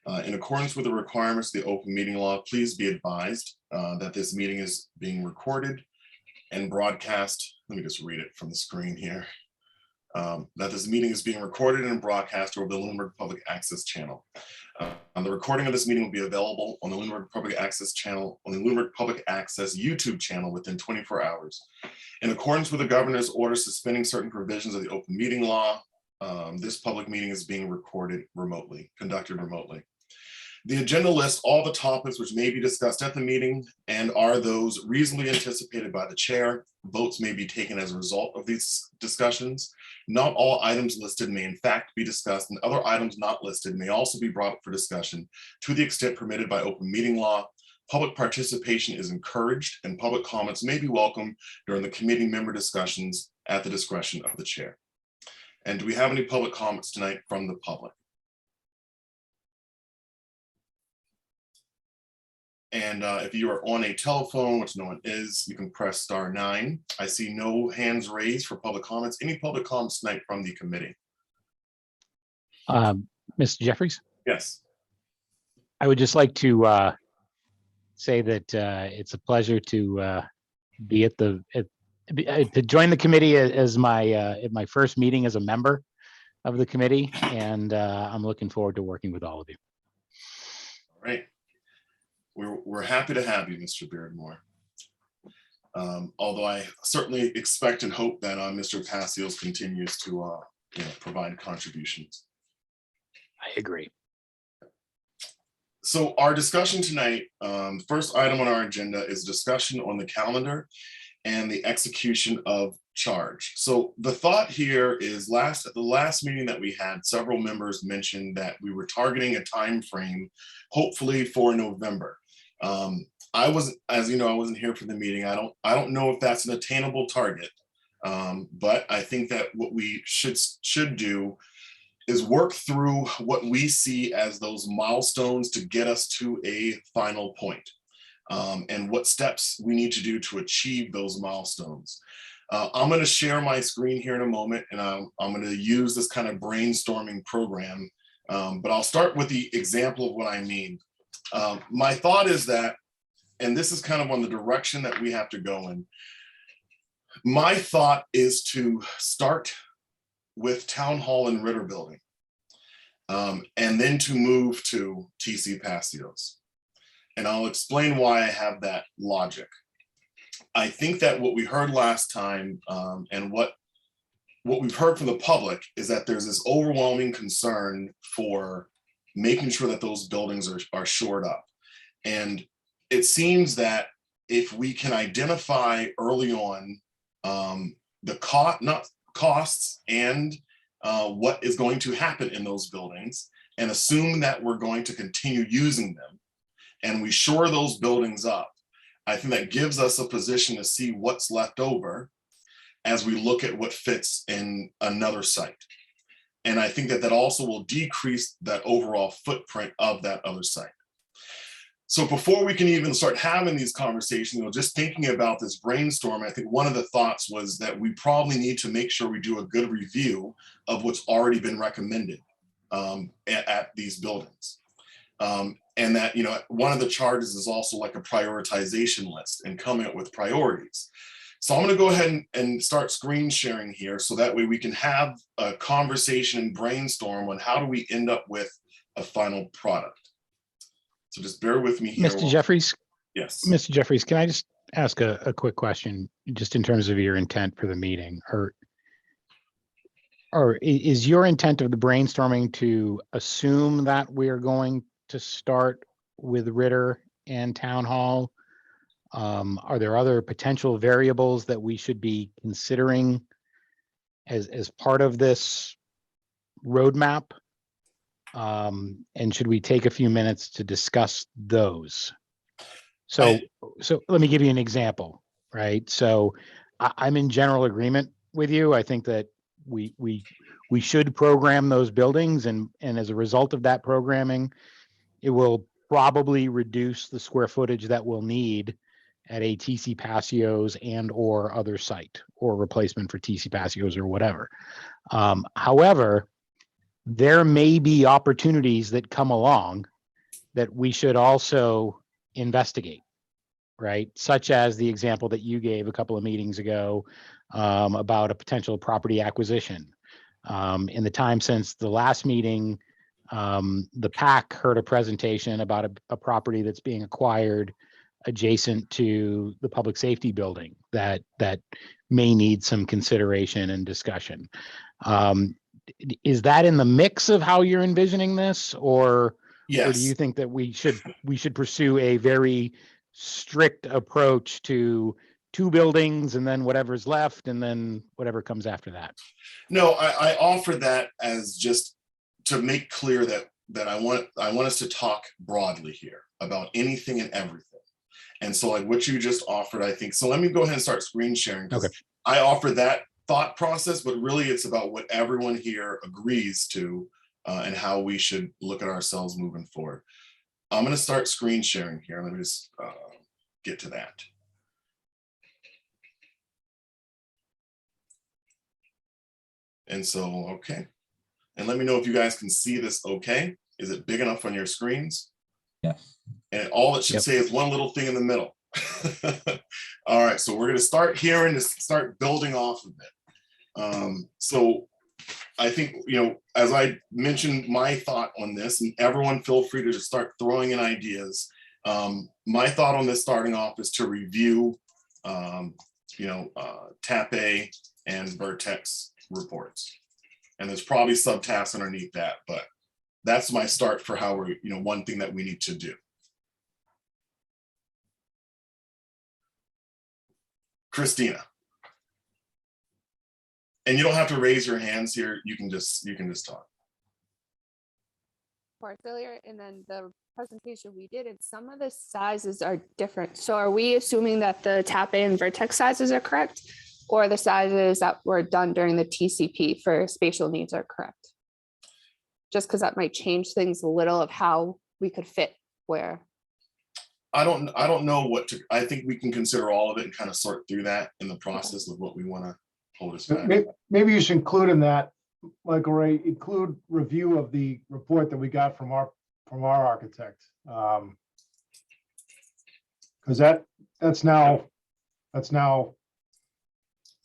In accordance with the requirements of the open meeting law, please be advised that this meeting is being recorded and broadcast. Let me just read it from the screen here. That this meeting is being recorded and broadcast over the Lunenburg Public Access channel. The recording of this meeting will be available on the Lunenburg Public Access channel, on the Lunenburg Public Access YouTube channel within 24 hours. In accordance with the governor's order suspending certain provisions of the open meeting law, this public meeting is being recorded remotely, conducted remotely. The agenda lists all the topics which may be discussed at the meeting and are those reasonably anticipated by the chair. Votes may be taken as a result of these discussions. Not all items listed may in fact be discussed, and other items not listed may also be brought up for discussion to the extent permitted by open meeting law. Public participation is encouraged and public comments may be welcome during the committee member discussions at the discretion of the chair. And do we have any public comments tonight from the public? And if you are on a telephone, which no one is, you can press *9. I see no hands raised for public comments. Any public comments tonight from the committee? Mr. Jeffries? Yes. I would just like to say that it's a pleasure to be at to join the committee as my first meeting as a member of the committee, and I'm looking forward to working with all of you. All right. We're happy to have you, Mr. Beardmore. Although I certainly expect and hope that Mr. Passios continues to provide contributions. I agree. So our discussion tonight, first item on our agenda is discussion on the calendar and the execution of charge. So the thought here is at the last meeting that we had, several members mentioned that we were targeting a time frame, hopefully for November. I wasn't, as you know, I wasn't here for the meeting. I don't know if that's an attainable target, but I think that what we should do is work through what we see as those milestones to get us to a final point, and what steps we need to do to achieve those milestones. I'm going to share my screen here in a moment, and I'm going to use this kind of brainstorming program, but I'll start with the example of what I mean. My thought is that, and this is kind of on the direction that we have to go in, my thought is to start with Town Hall and Ritter Building, and then to move to TC Passios. And I'll explain why I have that logic. I think that what we heard last time, and what we've heard from the public, is that there's this overwhelming concern for making sure that those buildings are shored up. And it seems that if we can identify early on the costs and what is going to happen in those buildings, and assume that we're going to continue using them, and we shore those buildings up, I think that gives us a position to see what's left over as we look at what fits in another site. And I think that that also will decrease that overall footprint of that other site. So before we can even start having these conversations, just thinking about this brainstorm, I think one of the thoughts was that we probably need to make sure we do a good review of what's already been recommended at these buildings. And that, one of the charges is also like a prioritization list and coming up with priorities. So I'm going to go ahead and start screen sharing here, so that way we can have a conversation and brainstorm on how do we end up with a final product. So just bear with me here. Mr. Jeffries? Yes. Mr. Jeffries, can I just ask a quick question, just in terms of your intent for the meeting? Or is your intent of the brainstorming to assume that we're going to start with Ritter and Town Hall? Are there other potential variables that we should be considering as part of this roadmap? And should we take a few minutes to discuss those? So let me give you an example, right? So I'm in general agreement with you. I think that we should program those buildings, and as a result of that programming, it will probably reduce the square footage that we'll need at a TC Passios and or other site, or replacement for TC Passios or whatever. However, there may be opportunities that come along that we should also investigate, right? Such as the example that you gave a couple of meetings ago about a potential property acquisition. In the time since the last meeting, the PAC heard a presentation about a property that's being acquired adjacent to the public safety building that may need some consideration and discussion. Is that in the mix of how you're envisioning this, or Yes. or do you think that we should pursue a very strict approach to 2 buildings and then whatever's left and then whatever comes after that? No, I offer that as just to make clear that I want us to talk broadly here about anything and everything. And so like what you just offered, I think, so let me go ahead and start screen sharing. Okay. I offer that thought process, but really it's about what everyone here agrees to and how we should look at ourselves moving forward. I'm going to start screen sharing here. Let me just get to that. And so, okay. And let me know if you guys can see this okay. Is it big enough on your screens? Yes. And all it should say is one little thing in the middle. All right, so we're going to start here and just start building off of it. So I think, you know, as I mentioned my thought on this, and everyone feel free to just start throwing in ideas. My thought on this starting off is to review, TAP A and Vertex reports. And there's probably subtasks underneath that, but that's my start for how we're, one thing that we need to do. Christina. And you don't have to raise your hands here. You can just talk. Earlier, and then the presentation we did, and some of the sizes are different. So are we assuming that the TAP A and Vertex sizes are correct, or the sizes that were done during the TCP for spatial needs are correct? Just because that might change things a little of how we could fit where. I don't know what to. I think we can consider all of it and kind of sort through that in the process of what we want to hold us back. Maybe you should include in that, Michael Ray, include review of the report that we got from our architect, because that's now a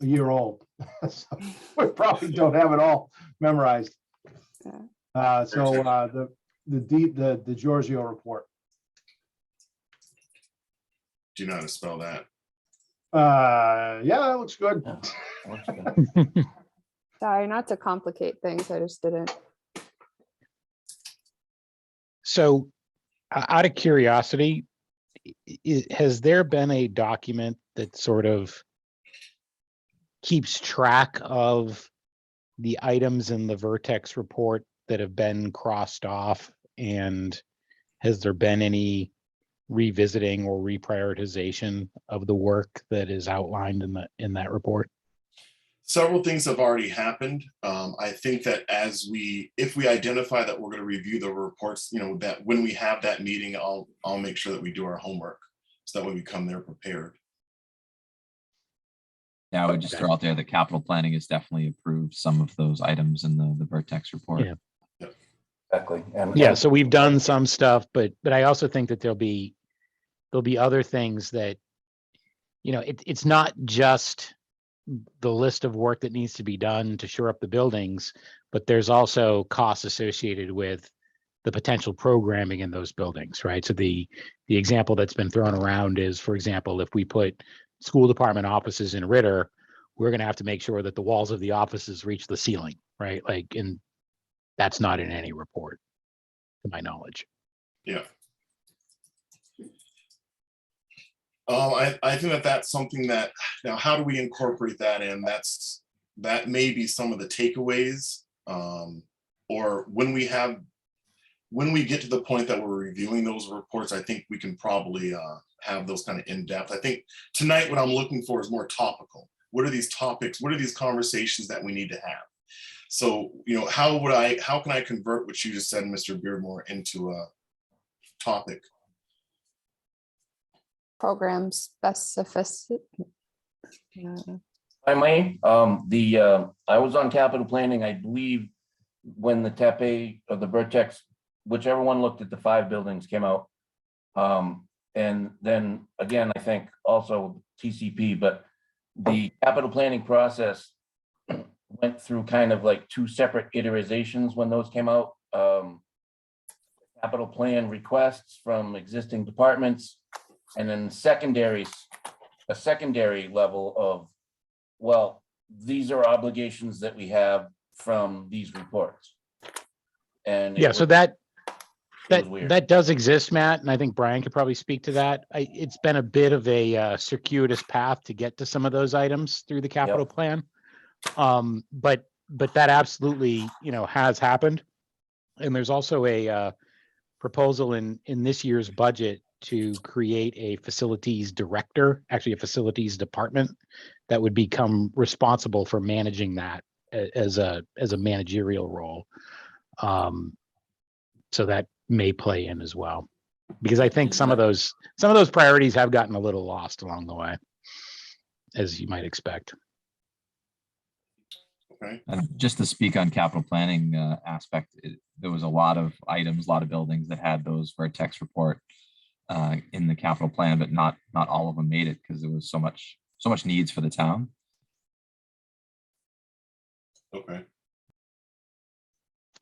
year old. So we probably don't have it all memorized. So the Giorgio report. Do you know how to spell that? Yeah, that looks good. Yeah, that looks good. Sorry, not to complicate things. I just didn't. So out of curiosity, has there been a document that sort of keeps track of the items in the Vertex report that have been crossed off? And has there been any revisiting or reprioritization of the work that is outlined in that report? Several things have already happened. I think that if we identify that we're going to review the reports, that when we have that meeting, I'll make sure that we do our homework so that when we come there prepared. Yeah, I would just throw out there that capital planning has definitely approved some of those items in the Vertex report. Yeah. Exactly. Yeah, so we've done some stuff, but I also think that there'll be other things that, it's not just the list of work that needs to be done to shore up the buildings, but there's also costs associated with the potential programming in those buildings, right? So the example that's been thrown around is, for example, if we put school department offices in Ritter, we're going to have to make sure that the walls of the offices reach the ceiling, right? And that's not in any report, to my knowledge. Yeah. I think that's something that, now how do we incorporate that in? That may be some of the takeaways, or when we get to the point that we're reviewing those reports, I think we can probably have those kind of in-depth. I think tonight what I'm looking for is more topical. What are these topics? What are these conversations that we need to have? So, how can I convert what you just said, Mr. Beardmore, into a topic? Program specificity. I may, I was on capital planning, I believe, when the TAP A or the Vertex whichever one looked at the 5 buildings came out. And then again, I think also TCP, but the capital planning process went through kind of like 2 separate iterations when those came out. Capital plan requests from existing departments, and then a secondary level of, well, these are obligations that we have from these reports. And Yeah, so that was weird. that does exist, Matt, and I think Brian could probably speak to that. It's been a bit of a circuitous path to get to some of those items through the capital plan. But that absolutely, has happened. And there's also a proposal in this year's budget to create a facilities director, actually a facilities department that would become responsible for managing that as a managerial role. So that may play in as well, because I think some of those priorities have gotten a little lost along the way, as you might expect. Okay. And just to speak on capital planning aspect, there was a lot of items, a lot of buildings that had those vertex report in the capital plan, but not all of them made it because there was so much needs for the town. Okay.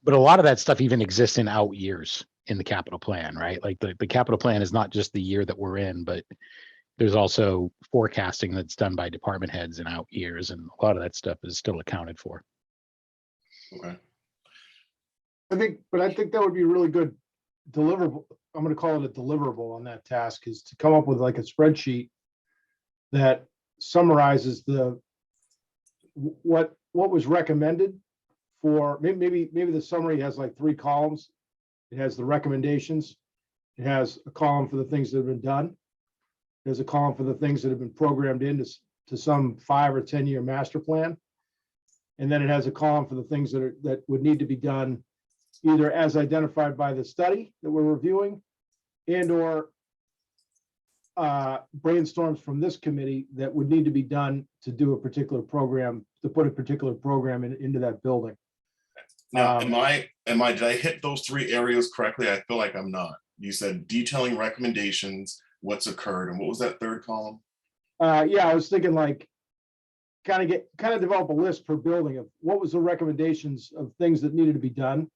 But a lot of that stuff even exists in out years in the capital plan, right? Like the capital plan is not just the year that we're in, but there's also forecasting that's done by department heads in out years, and a lot of that stuff is still accounted for. Okay. I think that would be a really good deliverable. I'm going to call it a deliverable on that task, is to come up with like a spreadsheet that summarizes what was recommended for, maybe the summary has like 3 columns. It has the recommendations. It has a column for the things that have been done. There's a column for the things that have been programmed into some 5 or 10 year master plan. And then it has a column for the things that would need to be done either as identified by the study that we're reviewing and or brainstorms from this committee that would need to be done to do a particular program, to put a particular program into that building. Now, did I hit those 3 areas correctly? I feel like I'm not. You said detailing recommendations, what's occurred, and what was that 3rd column? Yeah, I was thinking like kind of develop a list per building of what was the recommendations of things that needed to be done.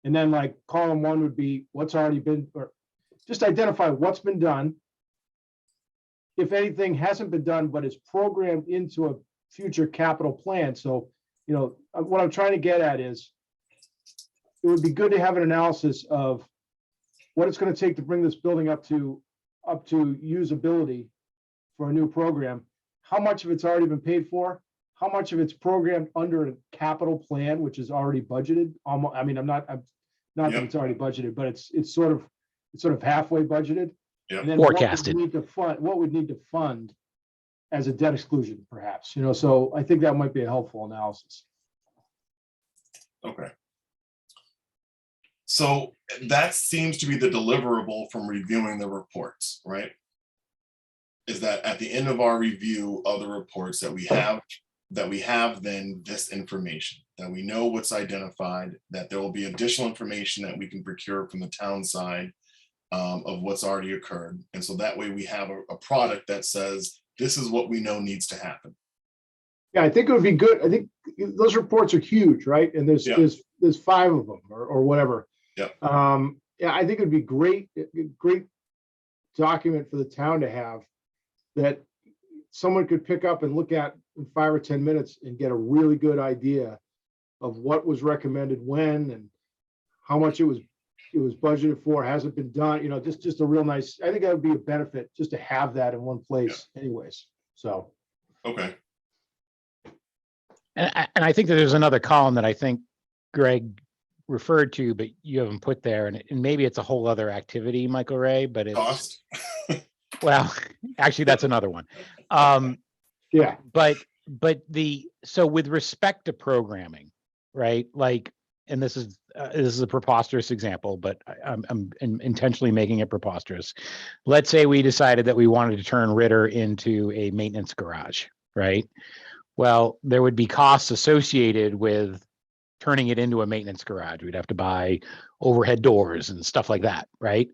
And then like column 1 would be what's already been, or just identify what's been done. If anything hasn't been done, but is programmed into a future capital plan. So, what I'm trying to get at is it would be good to have an analysis of what it's going to take to bring this building up to usability for a new program. How much of it's already been paid for? How much of it's programmed under a capital plan, which is already budgeted? I mean, I'm not that it's already budgeted, but it's sort of halfway budgeted. Yep. And then Forecasted. what would need to fund as a debt exclusion, perhaps. So I think that might be a helpful analysis. Okay. So that seems to be the deliverable from reviewing the reports, right? Is that at the end of our review of the reports that we have then this information, that we know what's identified, that there will be additional information that we can procure from the town side of what's already occurred. And so that way we have a product that says, this is what we know needs to happen. Yeah, I think it would be good. I think those reports are huge, right? And there's 5 of them or whatever. Yeah. Yeah, I think it'd be great document for the town to have that someone could pick up and look at in 5 or 10 minutes and get a really good idea of what was recommended when and how much it was budgeted for, hasn't been done, just a real nice, I think that would be a benefit just to have that in one place anyways. So. Okay. And I think that there's another column that I think Greg referred to, but you haven't put there, and maybe it's a whole other activity, Michael Ray, but it's Cost. well, actually that's another one. Yeah. But so with respect to programming, right? Like, and this is a preposterous example, but I'm intentionally making it preposterous. Let's say we decided that we wanted to turn Ritter into a maintenance garage, right? Well, there would be costs associated with turning it into a maintenance garage. We'd have to buy overhead doors and stuff like that, right?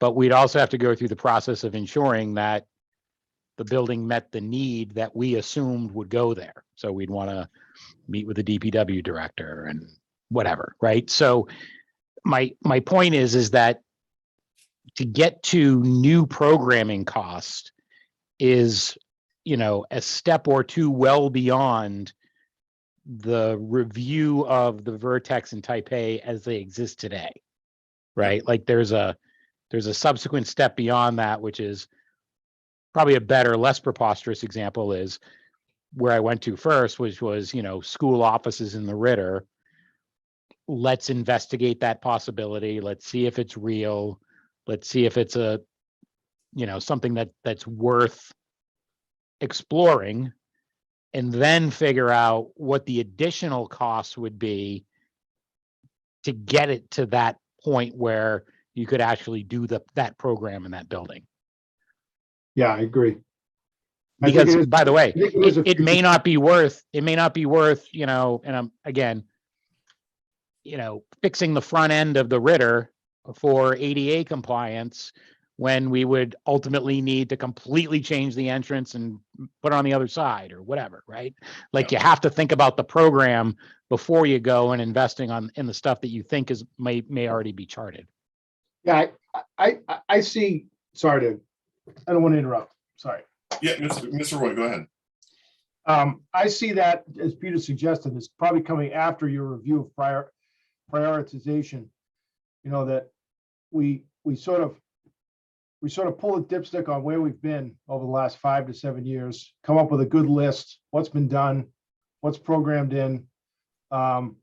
But we'd also have to go through the process of ensuring that the building met the need that we assumed would go there. So we'd want to meet with the DPW director and whatever, right? So my point is that to get to new programming cost is, a step or two well beyond the review of the Vertex and Taipei as they exist today, right? Like there's a subsequent step beyond that, which is probably a better, less preposterous example is where I went to first, which was, school offices in the Ritter. Let's investigate that possibility. Let's see if it's real. Let's see if it's something that's worth exploring, and then figure out what the additional costs would be to get it to that point where you could actually do that program in that building. Yeah, I agree. I think Because it is- by the way, I think it is a it may not be worth, and I'm again, fixing the front end of the Ritter for ADA compliance when we would ultimately need to completely change the entrance and put it on the other side or whatever, right? Like you have to think about the program before you go and investing in the stuff that you think may already be charted. Yeah, I see, I don't want to interrupt, sorry. Yeah, Mr. Roy, go ahead. I see that, as Peter suggested, it's probably coming after your review of prioritization. That we sort of pull a dipstick on where we've been over the last 5 to 7 years, come up with a good list, what's been done, what's programmed in. Then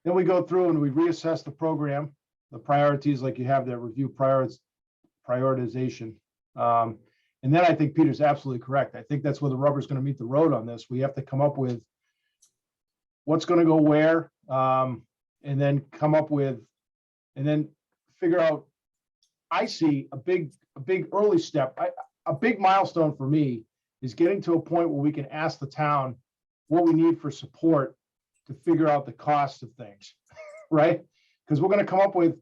we go through and we reassess the program, the priorities, like you have that review prioritization. And then I think Peter's absolutely correct. I think that's where the rubber's going to meet the road on this. We have to come up with what's going to go where, and then figure out. I see a big early step. A big milestone for me is getting to a point where we can ask the town what we need for support to figure out the cost of things, right? Because we're going to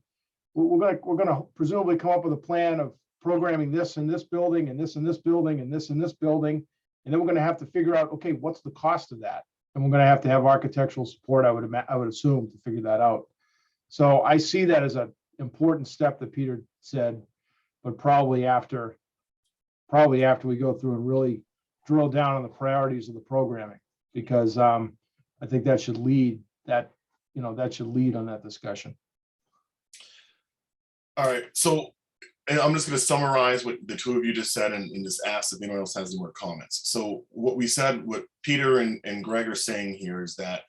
presumably come up with a plan of programming this in this building and this in this building and this in this building. And then we're going to have to figure out, okay, what's the cost of that? And we're going to have architectural support, I would assume, to figure that out. So I see that as an important step that Peter said, but probably after we go through and really drill down on the priorities of the programming, because I think that should lead on that discussion. All right, so and I'm just going to summarize what the two of you just said and just ask if anyone else has any more comments. So what Peter and Greg are saying here is that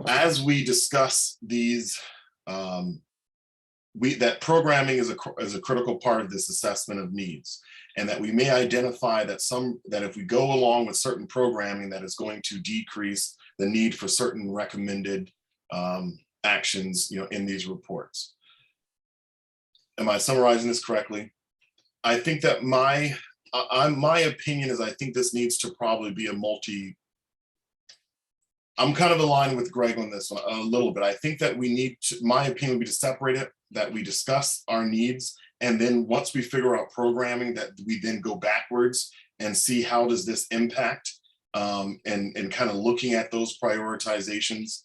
as we discuss these, that programming is a critical part of this assessment of needs, and that we may identify that if we go along with certain programming, that is going to decrease the need for certain recommended actions, in these reports. Am I summarizing this correctly? I think that my opinion is I think this needs to probably be I'm kind of aligned with Greg on this one a little bit. I think that my opinion would be to separate it, that we discuss our needs, and then once we figure out programming, that we then go backwards and see how does this impact, and kind of looking at those prioritizations.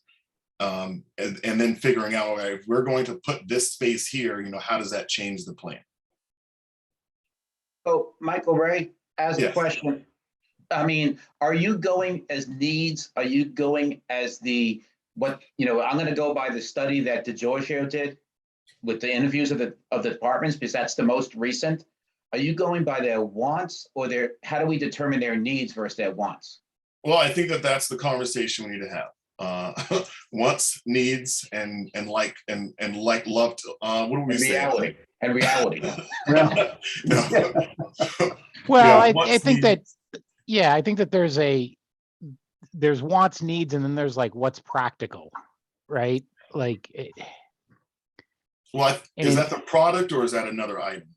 And then figuring out, okay, if we're going to put this space here, how does that change the plan? Oh, Michael Ray, as a Yes. question, I mean, are you going as needs? Are you going as I'm going to go by the study that DeGiorgio did with the interviews of the departments, because that's the most recent. Are you going by their wants, or how do we determine their needs versus their wants? Well, I think that that's the conversation we need to have. Wants, needs, and like loved. What do we say? Reality. No. Well, Yeah, I think that there's wants, needs, and then there's like what's practical, right? Like, is that the product or is that another item?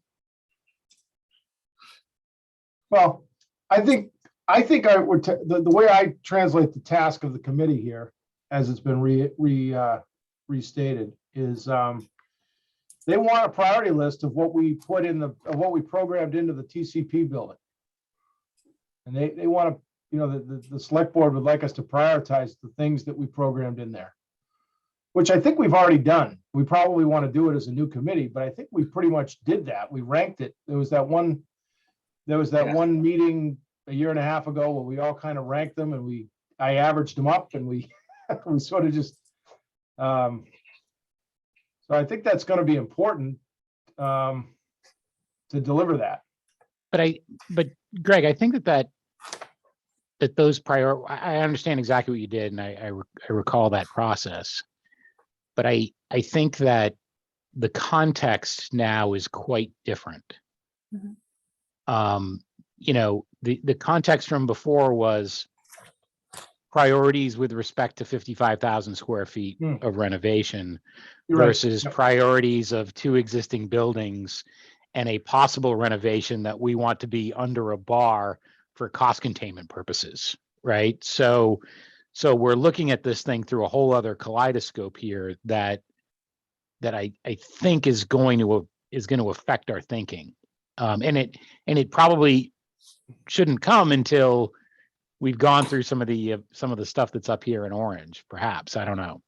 Well, I think I would the way I translate the task of the committee here as it's been restated, is they want a priority list of what we put in of what we programmed into the TCP building. And they want to, you know, the select board would like us to prioritize the things that we programmed in there, which I think we've already done. We probably want to do it as a new committee, but I think we pretty much did that. We ranked it. There was that one meeting a year and a half ago where we all kind of ranked them, and I averaged them up, and we we sort of just so I think that's going to be important to deliver that. But Greg, I think that those I understand exactly what you did, and I recall that process. But I think that the context now is quite different. Mhm. You know, the context from before was priorities with respect to 55,000 square feet of renovation You're right. versus priorities of 2 existing buildings and a possible renovation that we want to be under a bar for cost containment purposes, right? So we're looking at this thing through a whole other kaleidoscope here that I think is going to affect our thinking. And it probably shouldn't come until we've gone through some of the stuff that's up here in orange, perhaps. I don't know.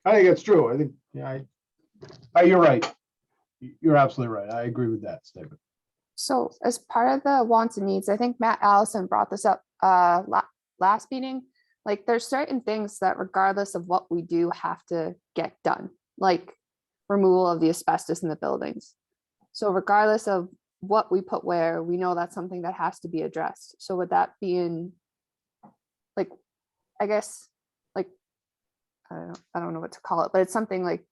I think it's true. I think, yeah, you're right. You're absolutely right. I agree with that statement. So as part of the wants and needs, I think Matt Allison brought this up last meeting. Like there's certain things that regardless of what we do have to get done, like removal of the asbestos in the buildings. So regardless of what we put where, we know that's something that has to be addressed. So would that be in, like, I guess, like, I don't know what to call it, but it's something like,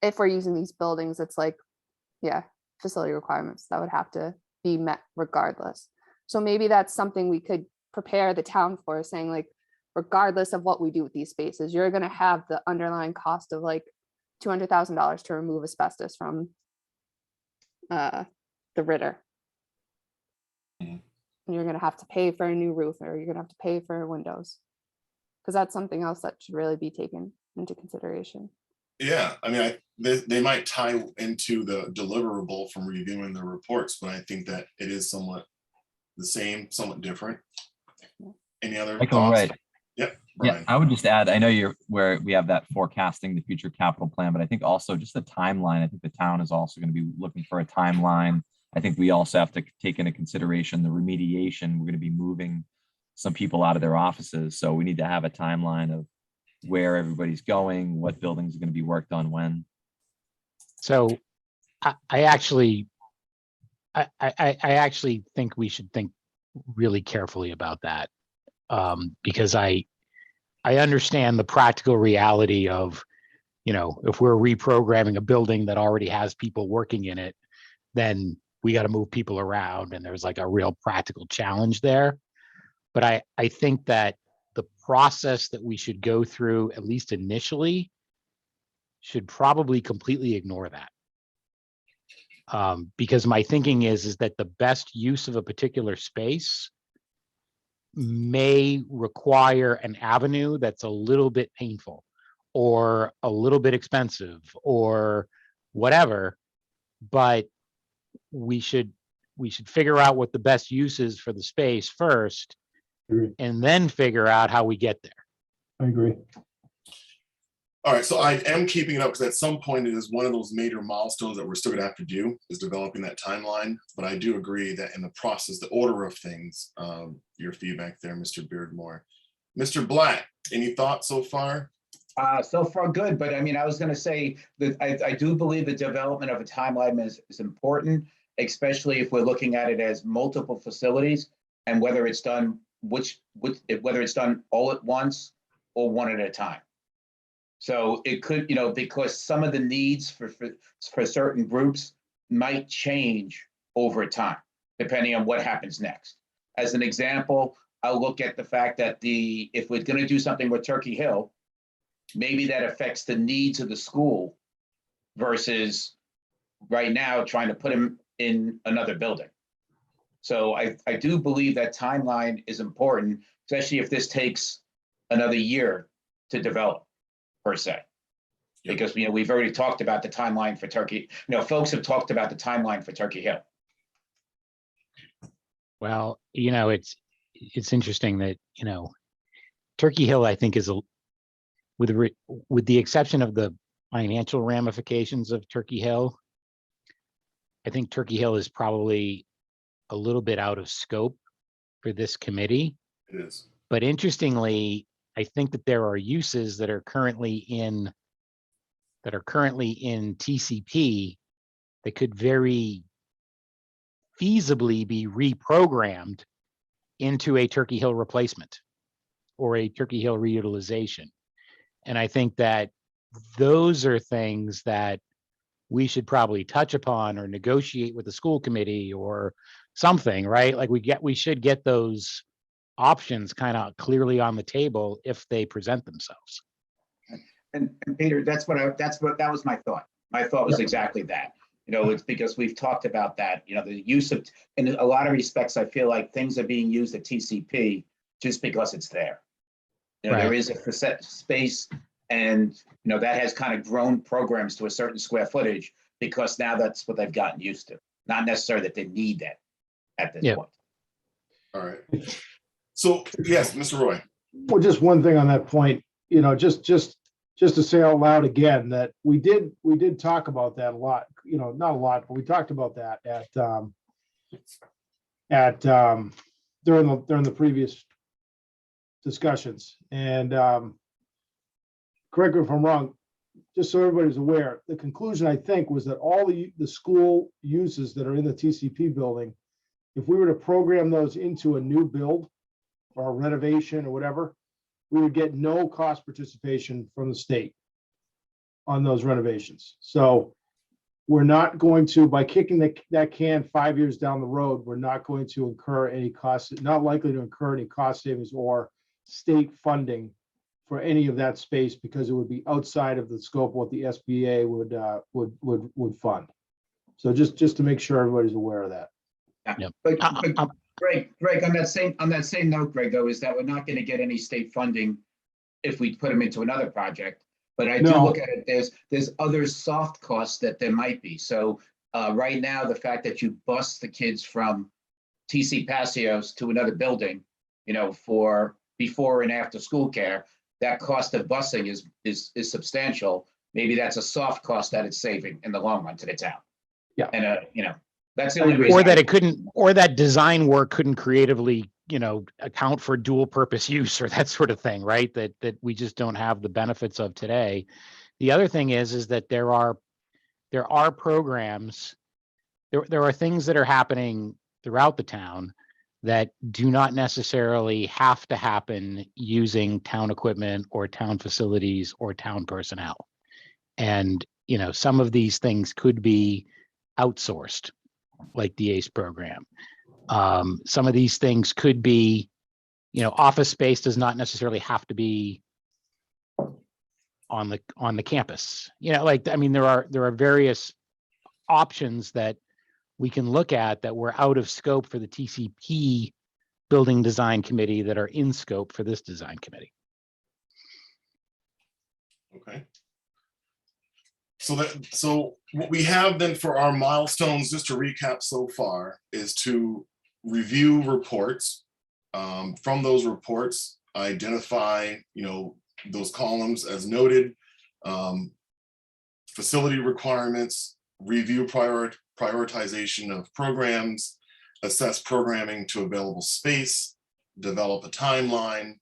if we're using these buildings, it's like, yeah, facility requirements that would have to be met regardless. So maybe that's something we could prepare the town for, saying like, regardless of what we do with these spaces, you're going to have the underlying cost of like $200,000 to remove asbestos from the Ritter. Mhm. And you're going to have to pay for a new roof, or you're going to have to pay for windows, because that's something else that should really be taken into consideration. Yeah, I mean, they might tie into the deliverable from reviewing the reports, but I think that it is somewhat the same, somewhat different. Any other Michael, thoughts? right. Yep, Yeah, Brian. I would just add, I know you're where we have that forecasting the future capital plan, but I think also just the timeline. I think the town is also going to be looking for a timeline. I think we also have to take into consideration the remediation. We're going to be moving some people out of their offices. So we need to have a timeline of where everybody's going, what buildings are going to be worked on when. So I actually think we should think really carefully about that, because I understand the practical reality of, you know, if we're reprogramming a building that already has people working in it, then we got to move people around, and there's like a real practical challenge there. But I think that the process that we should go through, at least initially, should probably completely ignore that. Because my thinking is that the best use of a particular space may require an avenue that's a little bit painful or a little bit expensive or whatever, but we should figure out what the best use is for the space first, Agree. and then figure out how we get there. I agree. All right, so I am keeping it up because at some point it is one of those major milestones that we're still gonna have to do, is developing that timeline. But I do agree that in the process, the order of things, your feedback there, Mr. Beardmore. Mr. Black, any thoughts so far? So far, good. But I mean, I was going to say that I do believe the development of a timeline is important, especially if we're looking at it as multiple facilities, and whether it's done whether it's done all at once or one at a time. So it could, you know, because some of the needs for certain groups might change over time, depending on what happens next. As an example, I'll look at the fact that if we're going to do something with Turkey Hill, maybe that affects the needs of the school versus right now trying to put them in another building. So I do believe that timeline is important, especially if this takes another year to develop per se. Yep. Because, we've already talked about the timeline for Turkey, folks have talked about the timeline for Turkey Hill. Well, it's interesting that, Turkey Hill, I think, is with the exception of the financial ramifications of Turkey Hill, I think Turkey Hill is probably a little bit out of scope for this committee. It is. But interestingly, I think that there are uses that are currently in TCP that could very feasibly be reprogrammed into a Turkey Hill replacement or a Turkey Hill reutilization. And I think that those are things that we should probably touch upon or negotiate with the school committee or something, right? Like we should get those options kind of clearly on the table if they present themselves. And Peter, that was my thought. My thought was exactly that. It's because we've talked about that, the use of, in a lot of respects, I feel like things are being used at TCP just because it's there. There is a set space, and that has kind of grown programs to a certain square footage because now that's what they've gotten used to. Not necessarily that they need that at this point. All right. So yes, Mr. Roy. Well, just one thing on that point, just to say out loud again, that we did talk about that a lot, not a lot, but we talked about that during the previous discussions. And correct me if I'm wrong, just so everybody's aware, the conclusion, I think, was that all the school uses that are in the TCP building, if we were to program those into a new build or a renovation or whatever, we would get no cost participation from the state on those renovations. So we're not going to, by kicking that can 5 years down the road, we're not going to incur any costs, not likely to incur any cost savings or state funding for any of that space, because it would be outside of the scope of what the SBA would fund. So just to make sure everybody's aware of that. Yep. But Greg, on that same note, Greg, though, is that we're not going to get any state funding if we put them into another project. But I do look at it, there's other soft costs that there might be. So right now, the fact that you bus the kids from TC Passios to another building, for before and after school care, that cost of busing is substantial. Maybe that's a soft cost that it's saving in the long run to the town. Yeah. And that's the only reason. Or that it couldn't, or that design work couldn't creatively, account for dual purpose use or that sort of thing, right? That we just don't have the benefits of today. The other thing is that there are programs, there are things that are happening throughout the town that do not necessarily have to happen using town equipment or town facilities or town personnel. And, some of these things could be outsourced, like the ACE program. Some of these things could be, office space does not necessarily have to be on the campus. There are various options that we can look at that were out of scope for the TCP building design committee that are in scope for this design committee. Okay. So what we have then for our milestones, just to recap so far, is to review reports. From those reports, identify, those columns as noted, facility requirements, review prioritization of programs, assess programming to available space, develop a timeline.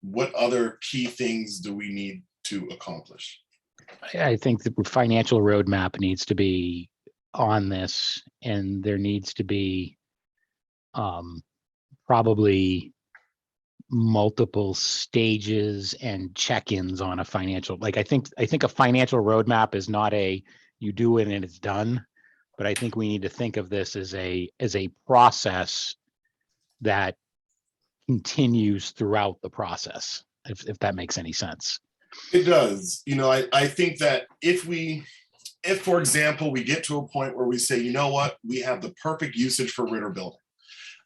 What other key things do we need to accomplish? I think the financial roadmap needs to be on this, and there needs to be probably multiple stages and check-ins on a financial, I think a financial roadmap is not you do it and it's done, but I think we need to think of this as a process that continues throughout the process, if that makes any sense. It does. I think that if for example, we get to a point where we say, we have the perfect usage for Ritter building.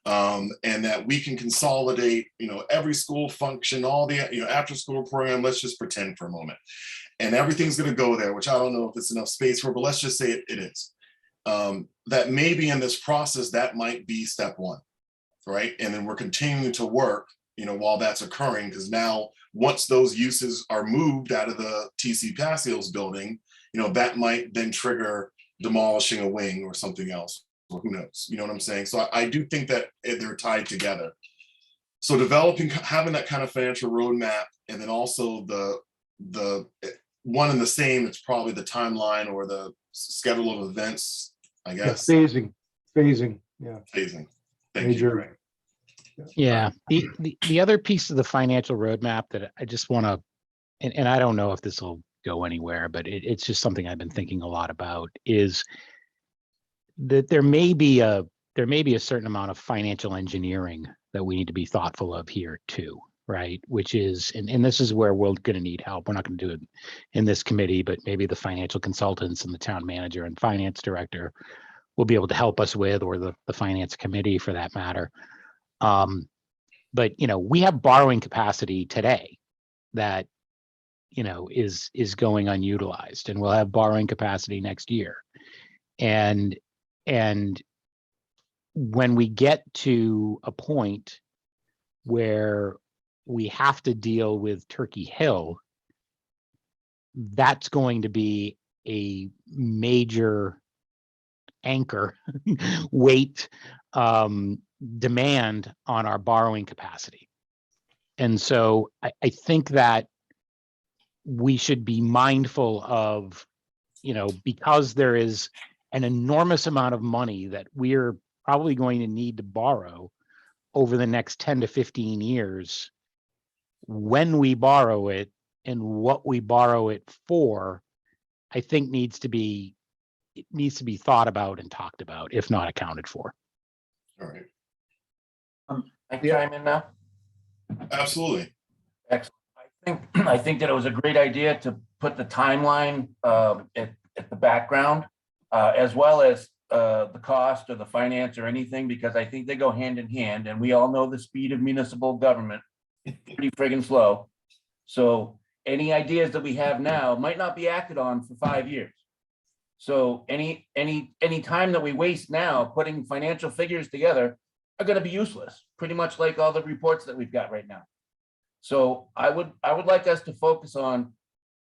And that we can consolidate, every school function, all the, after school program, let's just pretend for a moment. And everything's going to go there, which I don't know if it's enough space for, but let's just say it is. That maybe in this process, that might be step one, right? And then we're continuing to work, while that's occurring, because now once those uses are moved out of the TC Passios building, that might then trigger demolishing a wing or something else, or who knows, you know what I'm saying? So I do think that they're tied together. So having that kind of financial roadmap, and then also the one and the same, it's probably the timeline or the schedule of events, I guess. Phasing, yeah. Phasing. Thank Major. you, Greg. Yeah, the other piece of the financial roadmap that I just want to, and I don't know if this will go anywhere, but it's just something I've been thinking a lot about, is that there may be a certain amount of financial engineering that we need to be thoughtful of here too, right? Which is, and this is where we're going to need help. We're not going to do it in this committee, but maybe the financial consultants and the town manager and finance director will be able to help us with, or the finance committee for that matter. But we have borrowing capacity today that is going unutilized, and we'll have borrowing capacity next year. And when we get to a point where we have to deal with Turkey Hill, that's going to be a major anchor weight demand on our borrowing capacity. And so I think that we should be mindful of, because there is an enormous amount of money that we're probably going to need to borrow over the next 10 to 15 years, when we borrow it and what we borrow it for, I think needs to be thought about and talked about, if not accounted for. All right. I can chime in now? Absolutely. Excellent. I think that it was a great idea to put the timeline at the background, as well as the cost or the finance or anything, because I think they go hand in hand, and we all know the speed of municipal government, pretty friggin' slow. So any ideas that we have now might not be acted on for 5 years. So any time that we waste now putting financial figures together are going to be useless, pretty much like all the reports that we've got right now. So I would like us to focus on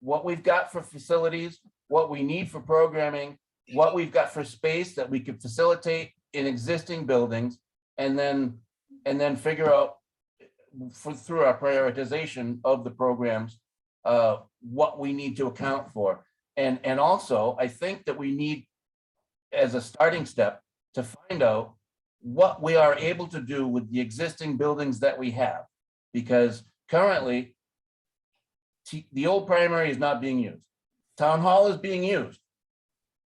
what we've got for facilities, what we need for programming, what we've got for space that we could facilitate in existing buildings, and then figure out through our prioritization of the programs what we need to account for. And also, I think that we need, as a starting step, to find out what we are able to do with the existing buildings that we have. Because currently, the old primary is not being used. Town Hall is being used.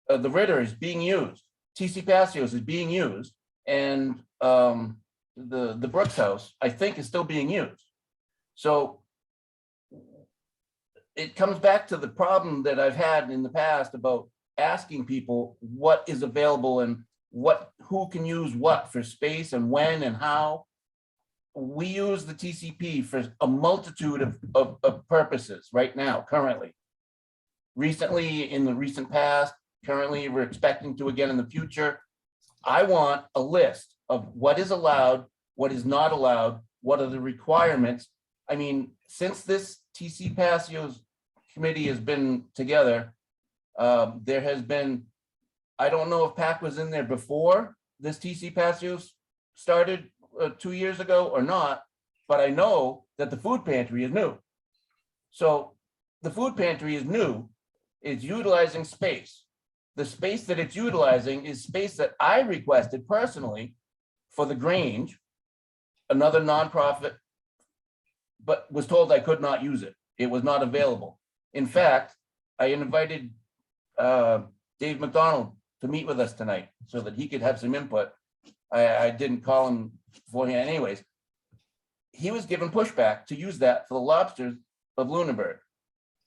The Ritter is being used. TC Passios is being used. And the Brooks House, I think, is still being used. So it comes back to the problem that I've had in the past about asking people what is available and who can use what for space and when and how. We use the TCP for a multitude of purposes right now, currently. Recently, in the recent past, currently, we're expecting to again in the future. I want a list of what is allowed, what is not allowed, what are the requirements. I mean, since this TC Passios committee has been together, there has been, I don't know if PAC was in there before this TC Passios started 2 years ago or not, but I know that the food pantry is new. So the food pantry is new, it's utilizing space. The space that it's utilizing is space that I requested personally for the Grange, another nonprofit, but was told I could not use it. It was not available. In fact, I invited Dave McDonald to meet with us tonight so that he could have some input. I didn't call him beforehand anyways. He was given pushback to use that for the lobsters of Lunenburg.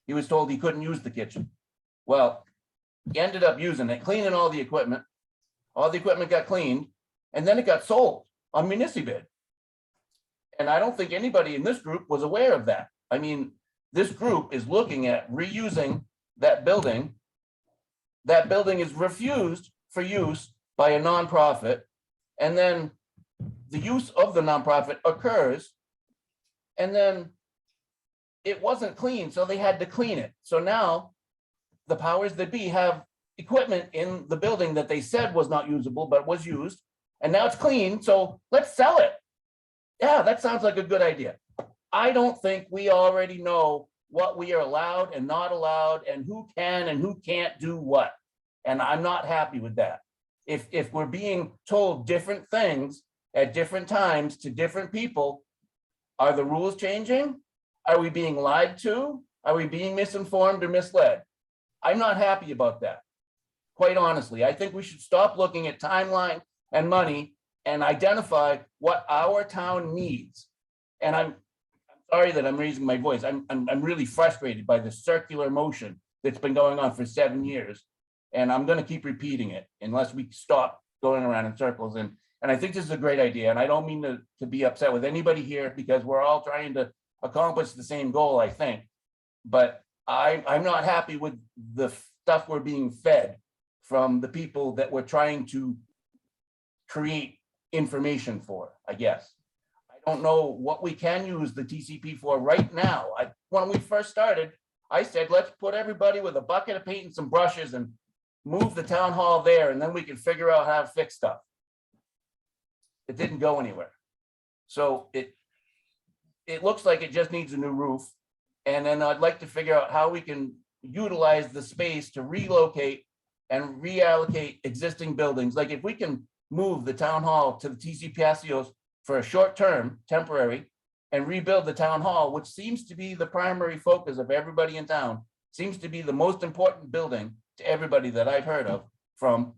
He was told he couldn't use the kitchen. Well, he ended up using it, cleaning all the equipment. All the equipment got cleaned, and then it got sold on Municipal. And I don't think anybody in this group was aware of that. I mean, this group is looking at reusing that building. That building is refused for use by a nonprofit. And then the use of the nonprofit occurs. And then it wasn't clean, so they had to clean it. So now the powers that be have equipment in the building that they said was not usable, but was used. And now it's clean, so let's sell it. Yeah, that sounds like a good idea. I don't think we already know what we are allowed and not allowed and who can and who can't do what. And I'm not happy with that. If we're being told different things at different times to different people, are the rules changing? Are we being lied to? Are we being misinformed or misled? I'm not happy about that. Quite honestly, I think we should stop looking at timeline and money and identify what our town needs. And I'm sorry that I'm raising my voice. I'm really frustrated by the circular motion that's been going on for 7 years. And I'm going to keep repeating it unless we stop going around in circles. And I think this is a great idea. And I don't mean to be upset with anybody here because we're all trying to accomplish the same goal, I think. But I'm not happy with the stuff we're being fed from the people that we're trying to create information for, I guess. I don't know what we can use the TCP for right now. When we first started, I said, let's put everybody with a bucket of paint and some brushes and move the town hall there, and then we can figure out how to fix stuff. It didn't go anywhere. So it looks like it just needs a new roof. And then I'd like to figure out how we can utilize the space to relocate and reallocate existing buildings. Like if we can move the town hall to the TC Passios for a short term, temporary, and rebuild the town hall, which seems to be the primary focus of everybody in town, seems to be the most important building to everybody that I've heard of from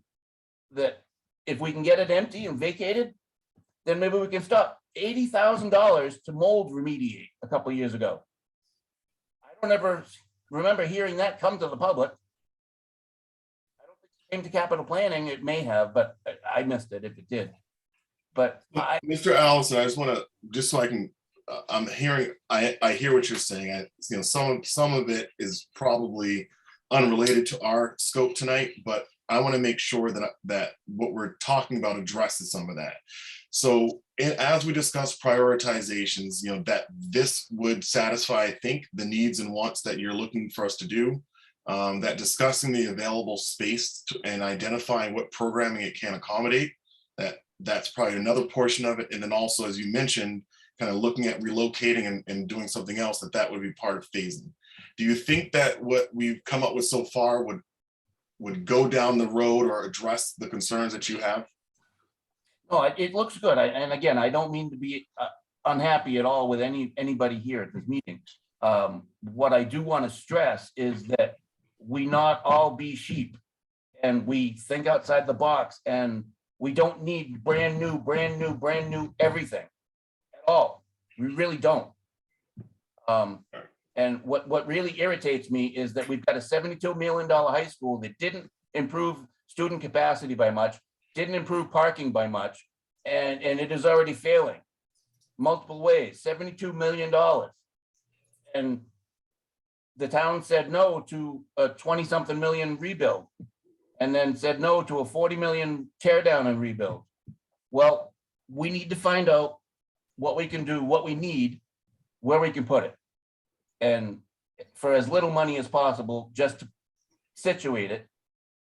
that. If we can get it empty and vacated, then maybe we can stop $80,000 to mold remediate a couple of years ago. I don't ever remember hearing that come to the public. I don't think it came to capital planning. It may have, but I missed it if it did. But Mr. Allison, I just want to, just so I can, I'm hearing, I hear what you're saying. Some of it is probably unrelated to our scope tonight, but I want to make sure that what we're talking about addresses some of that. So as we discuss prioritizations, that this would satisfy, I think, the needs and wants that you're looking for us to do. That discussing the available space and identifying what programming it can accommodate, that's probably another portion of it. And then also, as you mentioned, kind of looking at relocating and doing something else, that would be part of phasing. Do you think that what we've come up with so far would go down the road or address the concerns that you have? no, it looks good. And again, I don't mean to be unhappy at all with anybody here at this meeting. What I do want to stress is that we not all be sheep and we think outside the box, and we don't need brand new everything at all. We really don't. And what really irritates me is that we've got a $72 million high school that didn't improve student capacity by much, didn't improve parking by much, and it is already failing multiple ways, $72 million. And the town said no to a 20-something million rebuild, and then said no to a 40 million tear down and rebuild. Well, we need to find out what we can do, what we need, where we can put it. And for as little money as possible, just to situate it,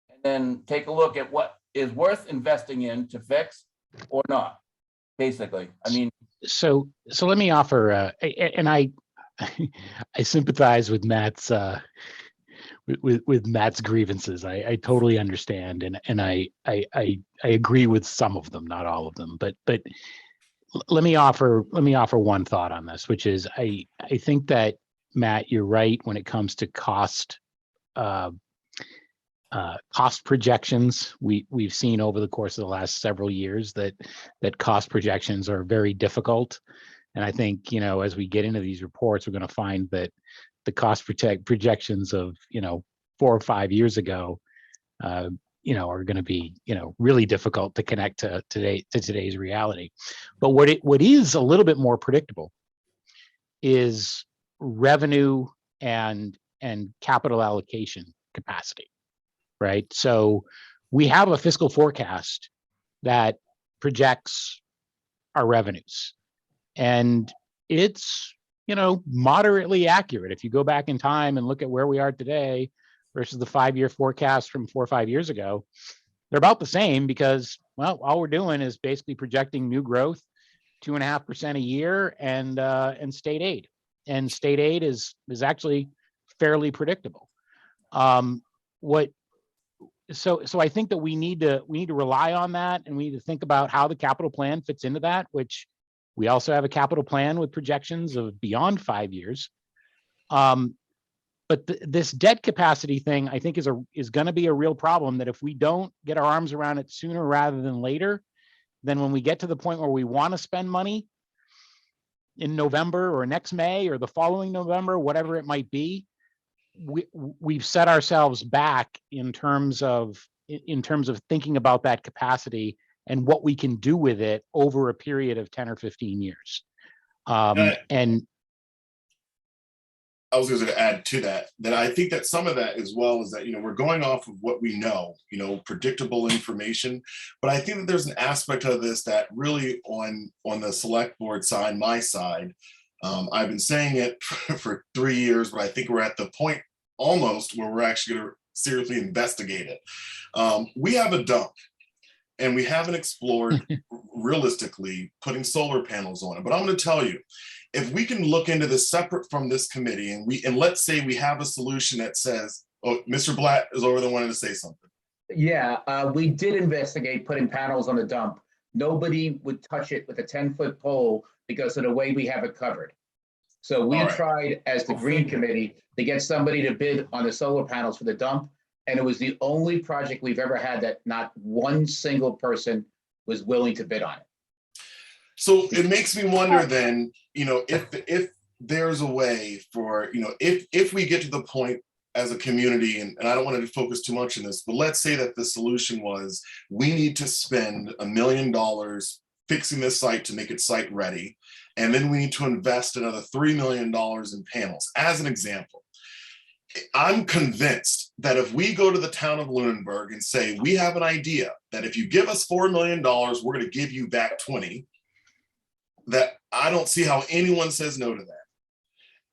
and then take a look at what is worth investing in to fix or not, basically. I mean, So let me offer, and I sympathize with Matt's with Matt's grievances. I totally understand, and I agree with some of them, not all of them. But let me offer one thought on this, which is I think that, Matt, you're right when it comes to cost projections. We've seen over the course of the last several years that cost projections are very difficult. And I think, as we get into these reports, we're going to find that the cost projections of, 4 or 5 years ago are going to be, really difficult to connect to today's reality. But what is a little bit more predictable is revenue and capital allocation capacity, right? So we have a fiscal forecast that projects our revenues, and it's, moderately accurate. If you go back in time and look at where we are today versus the 5-year forecast from 4 or 5 years ago, they're about the same, because, well, all we're doing is basically projecting new growth, 2.5% a year, and state aid. And state aid is actually fairly predictable. So I think that we need to rely on that, and we need to think about how the capital plan fits into that, which we also have a capital plan with projections of beyond 5 years. But this debt capacity thing, I think, is going to be a real problem, that if we don't get our arms around it sooner rather than later, then when we get to the point where we want to spend money in November or next May or the following November, whatever it might be, we've set ourselves back in terms of thinking about that capacity and what we can do with it over a period of 10 or 15 years. And I was going to add to that I think that some of that as well is that, we're going off of what we know, predictable information. But I think that there's an aspect of this that really on the select board side, my side, I've been saying it for 3 years, but I think we're at the point almost where we're actually going to seriously investigate it. We have a dump, and we haven't explored realistically putting solar panels on it. But I'm going to tell you, if we can look into this separate from this committee, and let's say we have a solution that says, oh, Mr. Blatt is over there wanting to say something. Yeah, we did investigate putting panels on the dump. Nobody would touch it with a 10-foot pole because of the way we have it covered. So we All right. tried, as the Green Committee, to get somebody to bid on the solar panels for the dump. And it was the only project we've ever had that not one single person was willing to bid on it. So it makes me wonder then, if there's a way for, if we get to the point as a community, and I don't want to focus too much on this, but let's say that the solution was we need to spend $1 million fixing this site to make it site ready. And then we need to invest another $3 million in panels, as an example. I'm convinced that if we go to the town of Lunenburg and say, we have an idea that if you give us $4 million, we're going to give you back 20, that I don't see how anyone says no to that.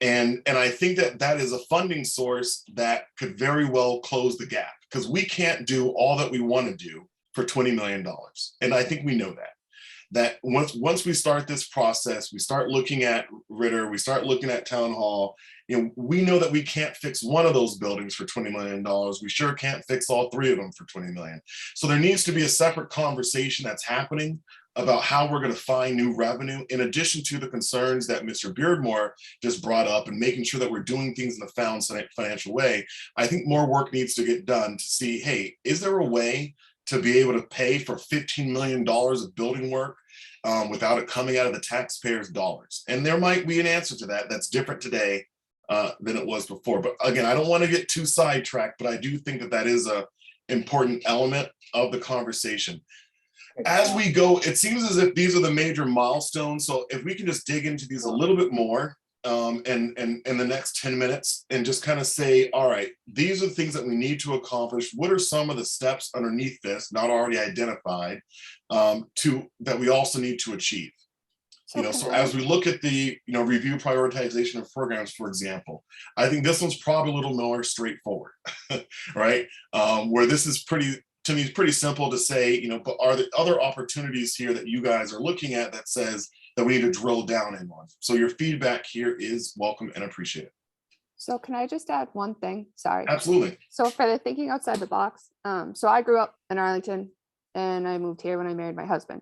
And I think that is a funding source that could very well close the gap, because we can't do all that we want to do for $20 million. And I think we know that once we start this process, we start looking at Ritter, we start looking at Town Hall, we know that we can't fix one of those buildings for $20 million. We sure can't fix all 3 of them for $20 million. So there needs to be a separate conversation that's happening about how we're going to find new revenue, in addition to the concerns that Mr. Beardmore just brought up, and making sure that we're doing things in a sound financial way. I think more work needs to get done to see, hey, is there a way to be able to pay for $15 million of building work without it coming out of the taxpayers' dollars? And there might be an answer to that that's different today than it was before. But again, I don't want to get too sidetracked, but I do think that is a important element of the conversation. As we go, it seems as if these are the major milestones. So if we can just dig into these a little bit more in the next 10 minutes and just kind of say, all right, these are the things that we need to accomplish. What are some of the steps underneath this, not already identified, that we also need to achieve? So as we look at the, review prioritization of programs, for example, I think this one's probably a little more straightforward, right? Where this is to me, it's pretty simple to say, but are there other opportunities here that you guys are looking at that says that we need to drill down in on? So your feedback here is welcome and appreciated. So can I just add one thing? Sorry. Absolutely. So for the thinking outside the box, so I grew up in Arlington and I moved here when I married my husband.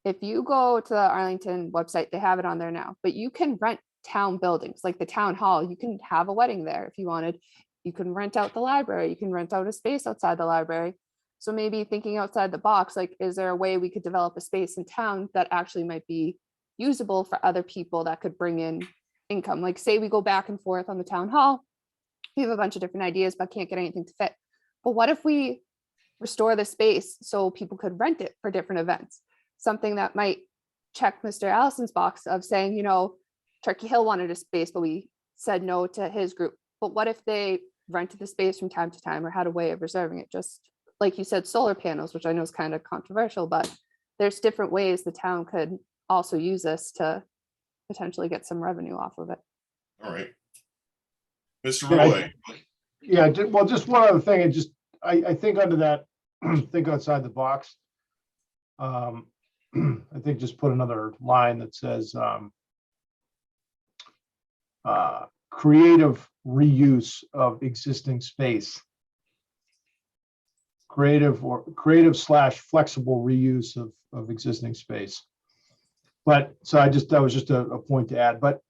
If you go to the Arlington website, they have it on there now, but you can rent town buildings like the town hall. You can have a wedding there if you wanted. You can rent out the library. You can rent out a space outside the library. So maybe thinking outside the box, like, is there a way we could develop a space in town that actually might be usable for other people that could bring in income? Like, say we go back and forth on the town hall, we have a bunch of different ideas, but can't get anything to fit. But what if we restore the space so people could rent it for different events. Something that might check Mr. Allison's box of saying, you know, Turkey Hill wanted a space, but we said no to his group. But what if they rented the space from time to time or had a way of reserving it? Just like you said, solar panels, which I know is kind of controversial, but there's different ways the town could also use this to potentially get some revenue off of it. All right. Mr. Yeah, Roy, Yeah, well, just one other thing, and just, I think under that, think outside the box. I think just put another line that says, creative reuse of existing space. Creative/flexible reuse of existing space. But, so that was just a point to add, but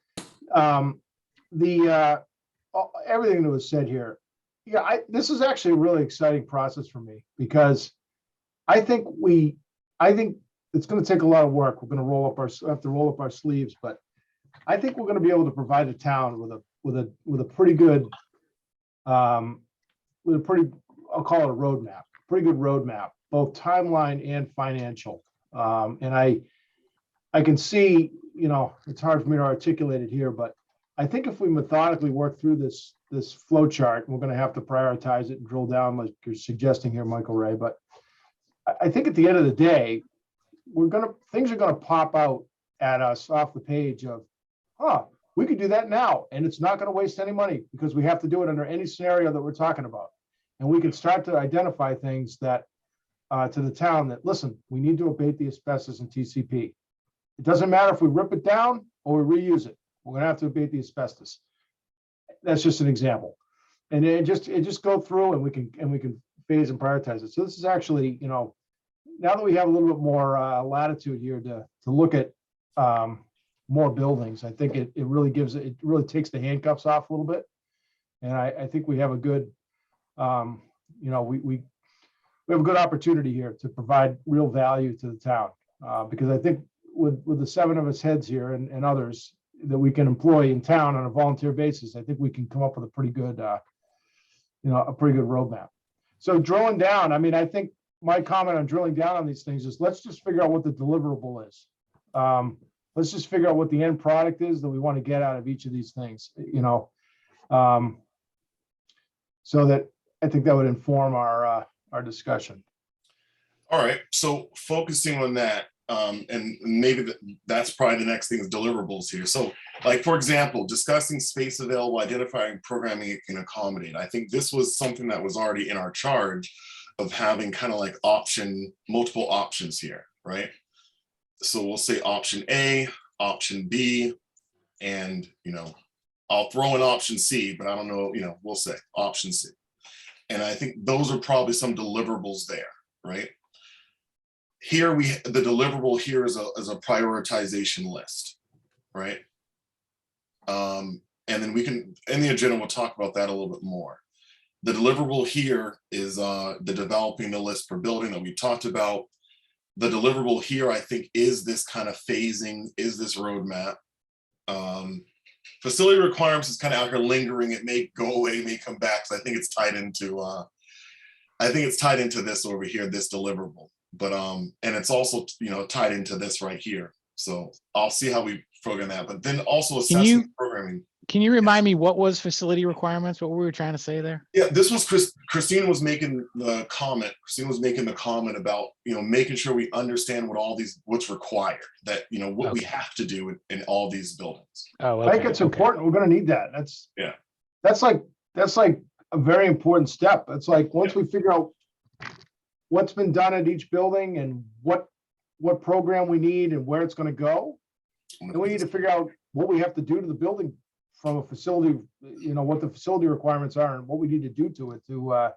everything that was said here, yeah, this is actually a really exciting process for me, because I think it's going to take a lot of work. We're going to have to roll up our sleeves, but I think we're going to be able to provide the town with a pretty good, I'll call it a roadmap, pretty good roadmap, both timeline and financial. And I can see, you know, it's hard for me to articulate it here, but I think if we methodically work through this flow chart, we're going to have to prioritize it and drill down like you're suggesting here, Michael Ray. But I think at the end of the day, things are going to pop out at us off the page of, we could do that now, and it's not going to waste any money because we have to do it under any scenario that we're talking about. And we can start to identify things that to the town that, listen, we need to abate the asbestos in TCP. It doesn't matter if we rip it down or we reuse it. We're going to have to abate the asbestos. That's just an example. And it just go through and we can phase and prioritize it. So this is actually, you know, now that we have a little bit more latitude here to look at more buildings, I think it really takes the handcuffs off a little bit. And I think we have a good, you know, we have a good opportunity here to provide real value to the town, because I think with the 7 of us heads here and others that we can employ in town on a volunteer basis, I think we can come up with a pretty good, you know, a pretty good roadmap. So drilling down, I mean, I think my comment on drilling down on these things is let's just figure out what the deliverable is. Let's just figure out what the end product is that we want to get out of each of these things, you know, so that I think that would inform our discussion. all right. So focusing on that, and maybe that's probably the next thing is deliverables here. So like, for example, discussing space available, identifying programming it can accommodate. I think this was something that was already in our charge of having kind of like multiple options here, right? So we'll say option A, option B, and, you know, I'll throw in option C, but I don't know, you know, we'll say option C. And I think those are probably some deliverables there, right? Here the deliverable here is a prioritization list, right? And then we can, in the agenda, we'll talk about that a little bit more. The deliverable here is the developing the list per building that we talked about. The deliverable here, I think, is this kind of phasing, is this roadmap. Facility requirements is kind of out here lingering. It may go away, may come back. So I think it's tied into this over here, this deliverable. But and it's also, you know, tied into this right here. So I'll see how we program that. But then also assessment programming. Can you remind me what was facility requirements? What were we trying to say there? Yeah, this was Christine was making the comment. Christine was making the comment about, you know, making sure we understand what's required, that, you know, what we have to do in all these buildings. Oh, okay. I think it's important. We're going to need that. That's like a very important step. It's like once we figure out what's been done at each building and what program we need and where it's going to go, then we need to figure out what we have to do to the building from a facility, you know, what the facility requirements are and what we need to do to it to,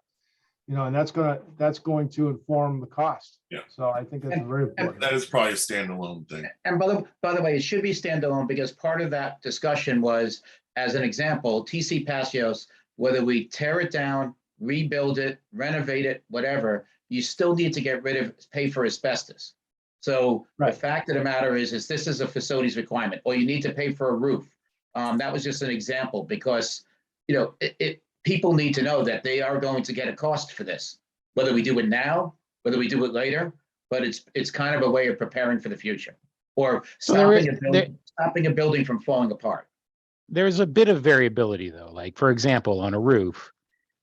you know, and that's going to inform the cost. Yeah. So I think that's very important. That is probably a standalone thing. And by the way, it should be standalone because part of that discussion was, as an example, TC Passios, whether we tear it down, rebuild it, renovate it, whatever, you still need to pay for asbestos. So The fact of the matter is this is a facilities requirement, or you need to pay for a roof. That was just an example because, you know, people need to know that they are going to get a cost for this. whether we do it now, whether we do it later, but it's kind of a way of preparing for the future or So there is- stopping a building from falling apart. There's a bit of variability though. Like for example, on a roof,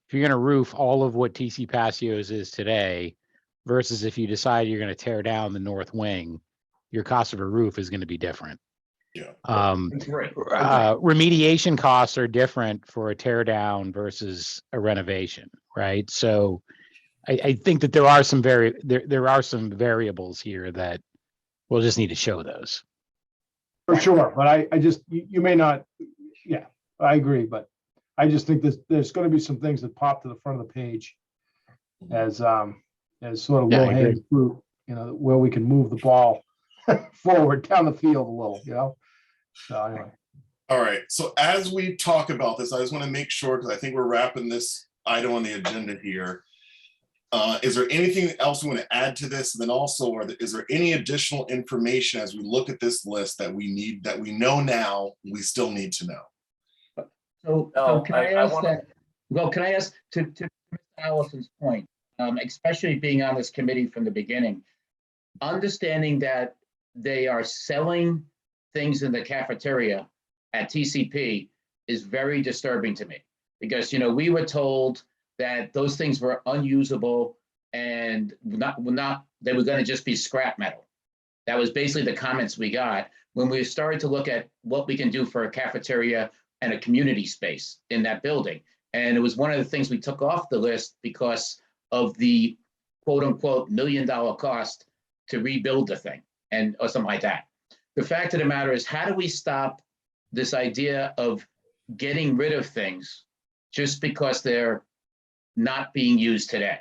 if you're going to roof all of what TC Passios is today versus if you decide you're going to tear down the north wing, your cost of a roof is going to be different. Yeah. Agree. Remediation costs are different for a tear down versus a renovation, right? So I think that there are some variables here that we'll just need to show those. For sure, but I just, you may not, yeah, I agree, but I just think there's gonna be some things that pop to the front of the page as sort of Yeah, I low hanging fruit, where we can move the ball forward down the field a little, So anyway, All right, so as we talk about this, I just want to make sure, because I think we're wrapping this item on the agenda here. Is there anything else we want to add to this? And then also, is there any additional information as we look at this list that we need, that we know now, we still need to know? So can I ask wanna- that? Well, can I ask to Mr. Allison's point, especially being on this committee from the beginning, understanding that they are selling things in the cafeteria at TCP is very disturbing to me because, we were told that those things were unusable and they were going to just be scrap metal. That was basically the comments we got when we started to look at what we can do for a cafeteria and a community space in that building. And it was one of the things we took off the list because of the quote unquote $1 million cost to rebuild the thing or something like that. The fact of the matter is, how do we stop this idea of getting rid of things just because they're not being used today?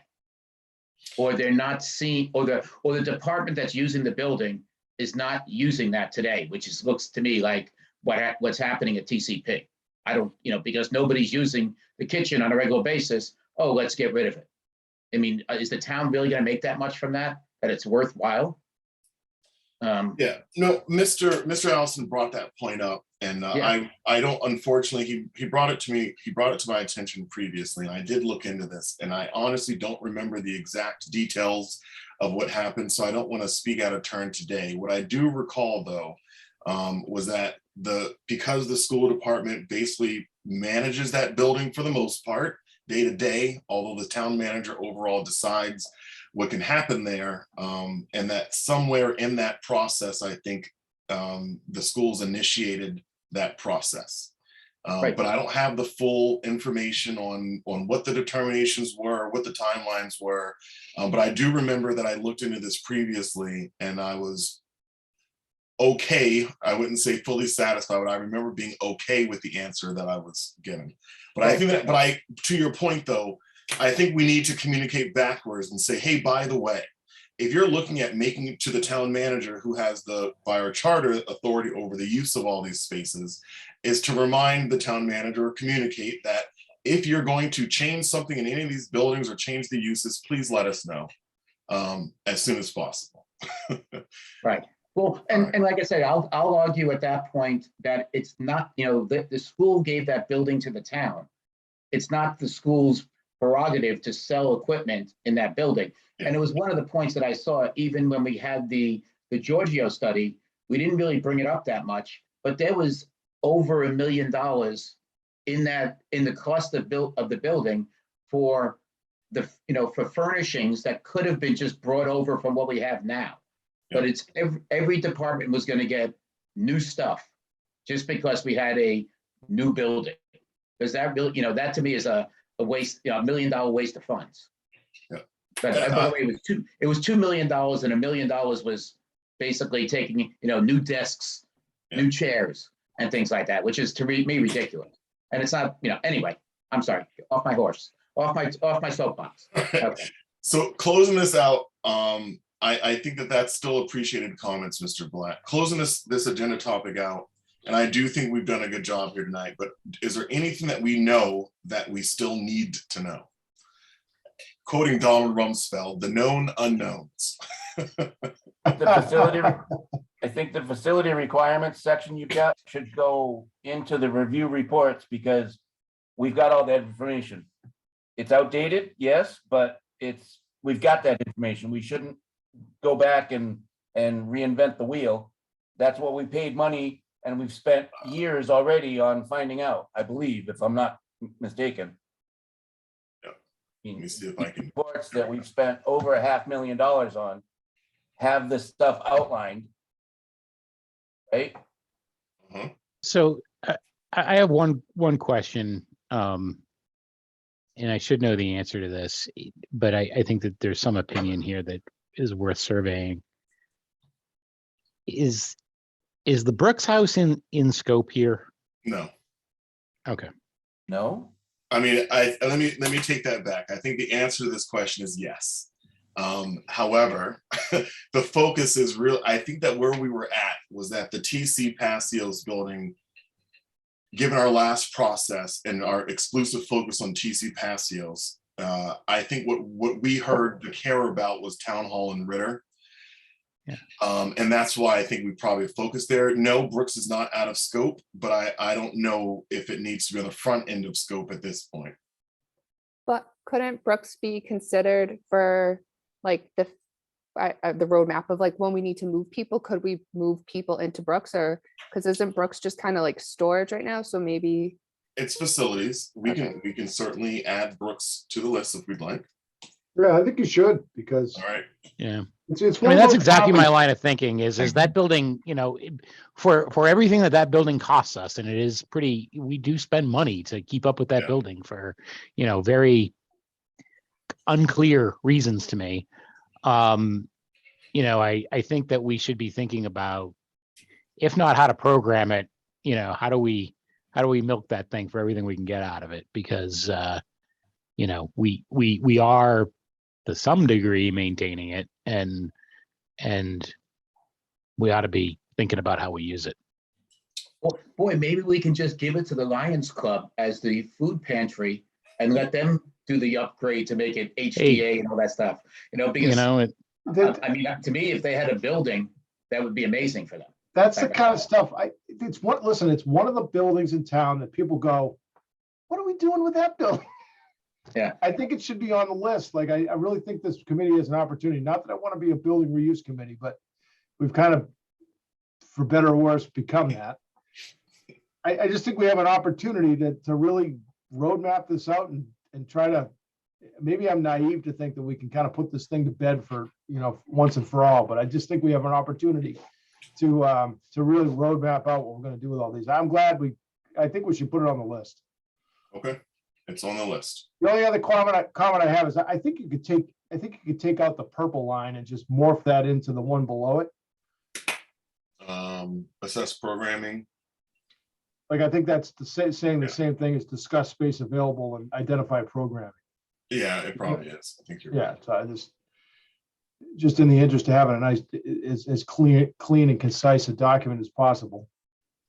Or they're not seen, or the department that's using the building is not using that today, which looks to me like what's happening at TCP. I don't, because nobody's using the kitchen on a regular basis. Oh, let's get rid of it. I mean, is the town really going to make that much from that it's worthwhile? Yeah, no, Mr. Allison brought that point up, and Yeah. I don't, unfortunately, he brought it to me, he brought it to my attention previously, and I did look into this, and I honestly don't remember the exact details of what happened, so I don't want to speak out of turn today. What I do recall though, was that because the school department basically manages that building for the most part, day to day, although the town manager overall decides what can happen there, and that somewhere in that process, I think the schools initiated that process. Right. But I don't have the full information on what the determinations were, what the timelines were. But I do remember that I looked into this previously and I was okay. I wouldn't say fully satisfied, but I remember being okay with the answer that I was given. But I think that, to your point though, I think we need to communicate backwards and say, hey, by the way, if you're looking at making it to the town manager who has by our charter, authority over the use of all these spaces, is to remind the town manager or communicate that if you're going to change something in any of these buildings or change the uses, please let us know as soon as possible. Right. Well, and like I said, I'll argue at that point that it's not, the school gave that building to the town. It's not the school's prerogative to sell equipment in that building. And it was one of the points that I saw, even when we had the Giorgio study, we didn't really bring it up that much, but there was over $1 million in the cost of the building for for furnishings that could have been just brought over from what we have now. But it's every department was going to get new stuff just because we had a new building. Because that really, that to me is a waste, $1 million waste of funds. Yeah. But by the way, it was $2 million, and $1 million was basically taking, new desks, new chairs, and things like that, which is to me ridiculous. And it's not, anyway, I'm sorry, off my horse, off my soapbox. Okay. So closing this out, I think that's still appreciated comments, Mr. Black. Closing this agenda topic out, and I do think we've done a good job here tonight, but is there anything that we know that we still need to know? Quoting Donald Rumsfeld, the known unknowns. I think the facility requirements section you've got should go into the review reports because we've got all that information. It's outdated, yes, but we've got that information. We shouldn't go back and reinvent the wheel. That's what we paid money, and we've spent years already on finding out, I believe, if I'm not mistaken. Let me see if I can. Reports that we've spent over $500,000 on have this stuff outlined, right? So I have one question, and I should know the answer to this, but I think that there's some opinion here that is worth surveying. Is the Brooks house in scope here? No. Okay. No? I mean, let me take that back. I think the answer to this question is yes. However, the focus is real. I think that where we were at was that the TC Passios building, given our last process and our exclusive focus on TC Passios, I think what we heard to care about was Town Hall and Ritter. Yeah. And that's why I think we probably focused there. No, Brooks is not out of scope, but I don't know if it needs to be on the front end of scope at this point. But couldn't Brooks be considered for like the roadmap of like when we need to move people? Could we move people into Brooks, or because isn't Brooks just kind of like storage right now? So maybe it's facilities. We Okay. can certainly add Brooks to the list if we'd like. Yeah, I think you should, because All right. Yeah. it's I one mean, of that's those exactly my properties- line of thinking is that building, for everything that building costs us, and it is pretty, we do spend money to keep up with that Yeah. building for, very unclear reasons to me. I think that we should be thinking about, if not how to program it, how do we milk that thing for everything we can get out of it? Because, we are to some degree maintaining it, and we ought to be thinking about how we use it. Boy, maybe we can just give it to the Lions Club as the food pantry and let them do the upgrade to make it HDA and all that stuff. Because that- I mean, to me, if they had a building, that would be amazing for them. That's the kind of stuff it's one of the buildings in town that people go, what are we doing with that building? Yeah. I think it should be on the list. Like, I really think this committee has an opportunity, not that I want to be a building reuse committee, but we've kind of, for better or worse, become that. I just think we have an opportunity to really roadmap this out and try to, maybe I'm naive to think that we can kind of put this thing to bed for, once and for all, but I just think we have an opportunity to really roadmap out what we're going to do with all these. I think we should put it on the list. Okay. It's on the list. The only other comment I have is I think you could take out the purple line and just morph that into the one below it. Assess programming. Like, I think that's saying the same thing as discuss space available and identify programming. Yeah, it probably is. I think you're Yeah, right. so I just in the interest of having a nice, as clean and concise a document as possible.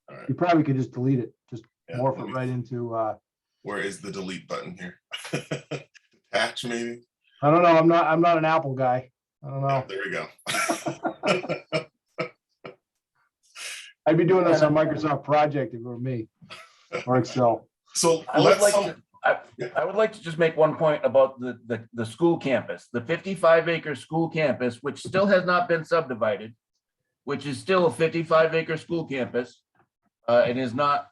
All right. You probably could just delete it, just Yeah, morph let it me- right into, Where is the delete button here? Attach maybe? I don't know, I'm not an Apple guy. I don't Yeah, know. there we go. I'd be doing this on Microsoft Project if it were me, or Excel. So I would let's, like to just make one point about the school campus, the 55-acre school campus, which still has not been subdivided, which is still a 55-acre school campus. It is not,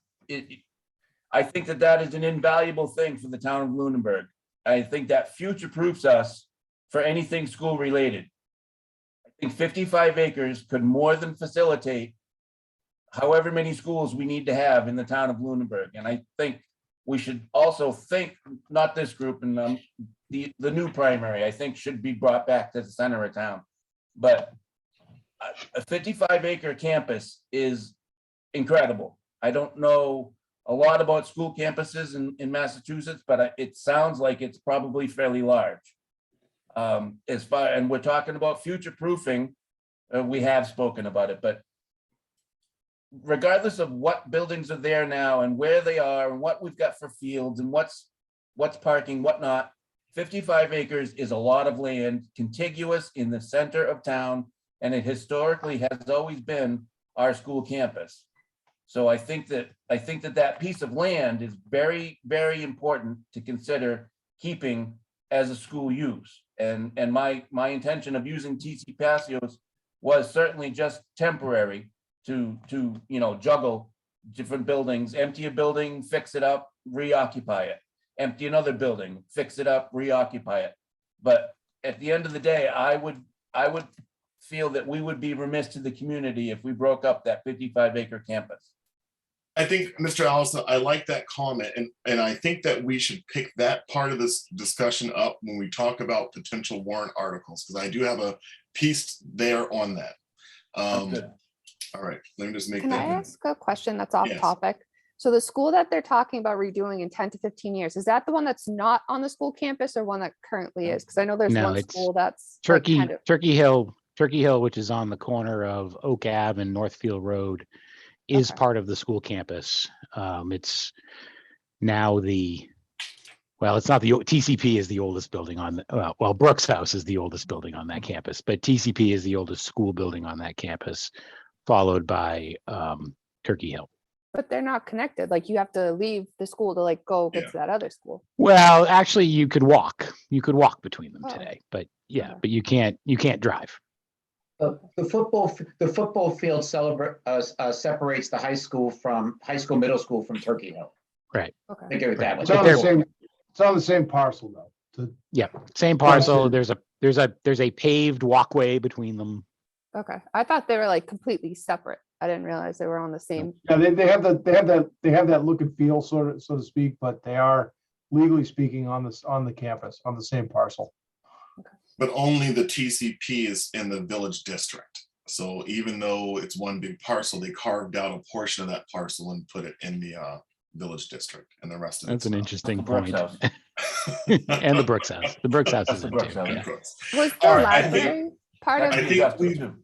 I think that is an invaluable thing for the town of Lunenburg. I think that future-proofs us for anything school related. I think 55 acres could more than facilitate however many schools we need to have in the town of Lunenburg. And I think we should also think, not this group, and the new primary, I think, should be brought back to the center of town. But a 55-acre campus is incredible. I don't know a lot about school campuses in Massachusetts, but it sounds like it's probably fairly large. And we're talking about future proofing, we have spoken about it, but regardless of what buildings are there now and where they are and what we've got for fields and what's parking, whatnot, 55 acres is a lot of land contiguous in the center of town, and it historically has always been our school campus. So I think that piece of land is very, very important to consider keeping as a school use. And my intention of using TC Passios was certainly just temporary to juggle different buildings, empty a building, fix it up, reoccupy it, empty another building, fix it up, reoccupy it. But at the end of the day, I would feel that we would be remiss to the community if we broke up that 55-acre campus. I think, Mr. Allison, I like that comment, and I think that we should pick that part of this discussion up when we talk about potential warrant articles, because I do have a piece there on that. Good. All right, let me just make Can that. I ask a question that's off Yes. topic? So the school that they're talking about redoing in 10 to 15 years, is that the one that's not on the school campus or one that currently is? Because I know there's No, one it's school that's like, kind of, Turkey Hill, which is on the corner of Oak Ave and Northfield Road, is Okay. part of the school campus. It's now it's not the TCP is the oldest building on well, Brooks House is the oldest building on that campus, but TCP is the oldest school building on that campus, followed by Turkey Hill. but they're not connected. Like you have to leave the school to like go get Yeah. to that other school. Well, actually, you could walk between them Oh. today, but yeah, Okay. but you can't drive. The football field separates the high school, middle school from Turkey Hill. Okay. Think of it that way. It's on the same, it's on the same parcel though. Yeah, same parcel. Gotcha. There's a paved walkway between them. Okay. I thought they were like completely separate. I didn't realize they were on the same. Yeah, they have that look and feel, so to speak, but they are legally speaking on the campus, on the same parcel. But only the TCP is in the village district. So even though it's one big parcel, they carved out a portion of that parcel and put it in the village district, and the rest of That's it's an not. interesting Brooks point. House. And the Brooks House. The Brooks House That's is the in Brooks too. House. Yeah. Was the All right, I library part That of? could I be think adjusted we- too.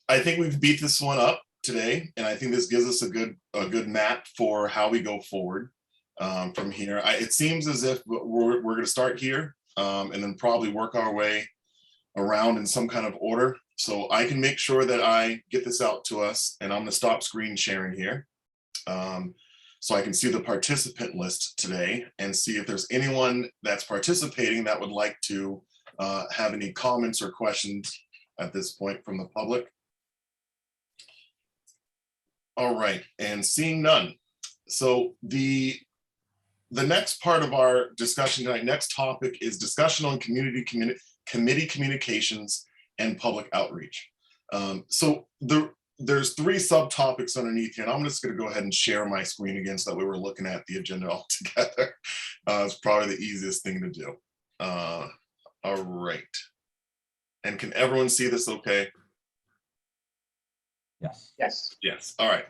I think we've beat this one up today, and I think this gives us a good map for how we go forward from here. It seems as if we're going to start here and then probably work our way around in some kind of order. So I can make sure that I get this out to us, and I'm going to stop screen sharing here so I can see the participant list today and see if there's anyone that's participating that would like to have any comments or questions at this point from the public. All right, and seeing none. So the next part of our discussion tonight, next topic is discussion on committee communications and public outreach. So there's three subtopics underneath here, and I'm just going to go ahead and share my screen again so that way we're looking at the agenda all together. It's probably the easiest thing to do. All right. And can everyone see this okay? Yes. Yes. Yes, all right.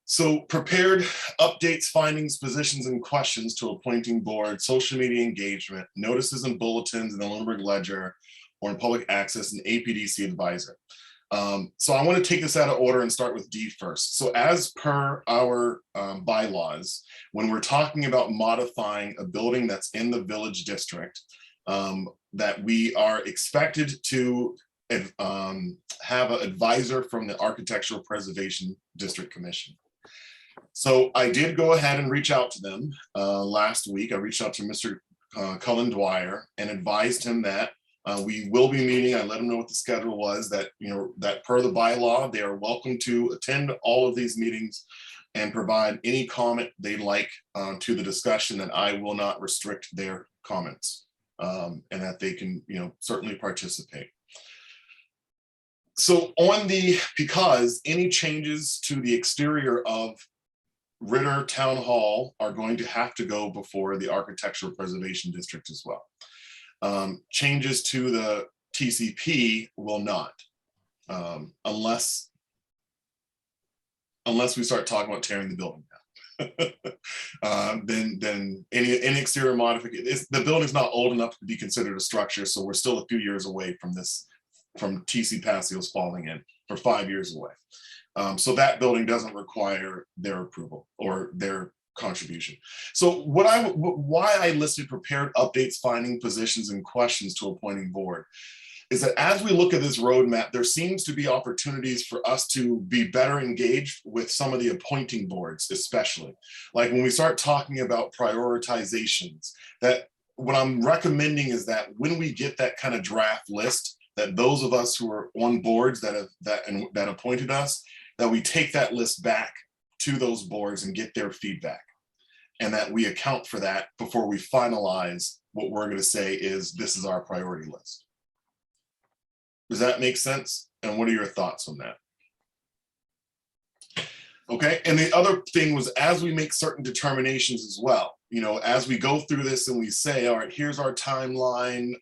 So prepared updates, findings, positions, and questions to appointing board, social media engagement, notices and bulletins in the Lunenburg Ledger or in public access and APDC advisor. So I want to take this out of order and start with D first. So as per our bylaws, when we're talking about modifying a building that's in the village district, that we are expected to have an advisor from the Architectural Preservation District Commission. So I did go ahead and reach out to them last week. I reached out to Mr. Cullen Dwyer and advised him that we will be meeting. I let him know what the schedule was, that, that per the bylaw, they are welcome to attend all of these meetings and provide any comment they'd like to the discussion, that I will not restrict their comments and that they can, certainly participate. So because any changes to the exterior of Ritter Town Hall are going to have to go before the Architectural Preservation District as well. Changes to the TCP will not, unless we start talking about tearing the building down. Then any exterior modification, the building's not old enough to be considered a structure, so we're still a few years away from TC Passios falling in. For 5 years away. So that building doesn't require their approval or their contribution. So why I listed prepared updates, finding positions, and questions to appointing board is that as we look at this roadmap, there seems to be opportunities for us to be better engaged with some of the appointing boards, especially like when we start talking about prioritizations, that what I'm recommending is that when we get that kind of draft list, that those of us who are on boards that appointed us, that we take that list back to those boards and get their feedback, and that we account for that before we finalize what we're going to say is this is our priority list. Does that make sense? And what are your thoughts on that? Okay, and the other thing was, as we make certain determinations as well, as we go through this and we say, all right, here's our timeline,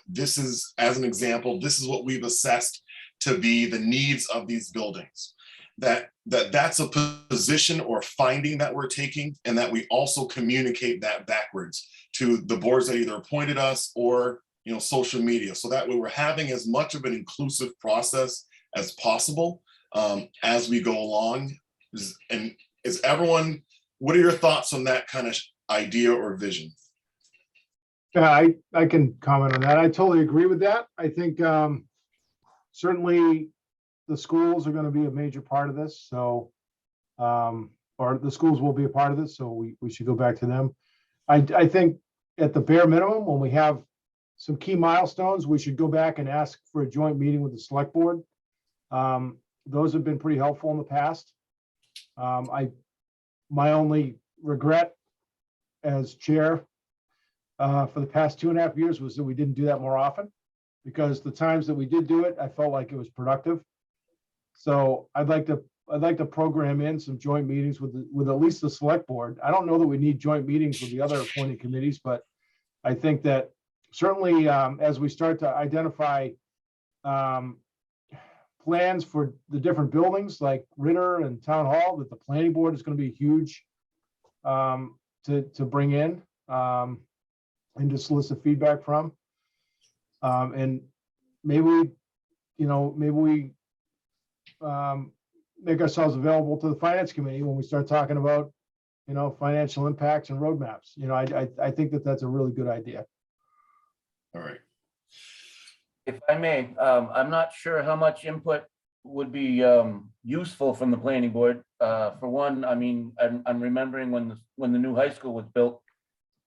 this is, as an example, this is what we've assessed to be the needs of these buildings. That's a position or finding that we're taking, and that we also communicate that backwards to the boards that either appointed us or social media, so that way we're having as much of an inclusive process as possible as we go along. And is everyone, what are your thoughts on that kind of idea or vision? Yeah, I can comment on that. I totally agree with that. I think certainly the schools are going to be a major part of this. So, or the schools will be a part of this. So we should go back to them. I think at the bare minimum, when we have some key milestones, we should go back and ask for a joint meeting with the select board. Those have been pretty helpful in the past. My only regret as chair for the past 2.5 years was that we didn't do that more often, because the times that we did do it, I felt like it was productive. So I'd like to program in some joint meetings with at least the select board. I don't know that we need joint meetings with the other appointed committees, but I think that certainly as we start to identify plans for the different buildings like Ritter and Town Hall, that the planning board is going to be huge to bring in and to solicit feedback from. And maybe we make ourselves available to the finance committee when we start talking about, financial impacts and roadmaps. I think that that's a really good idea. All right. If I may, I'm not sure how much input would be useful from the planning board. For one, I mean, I'm remembering when the new high school was built.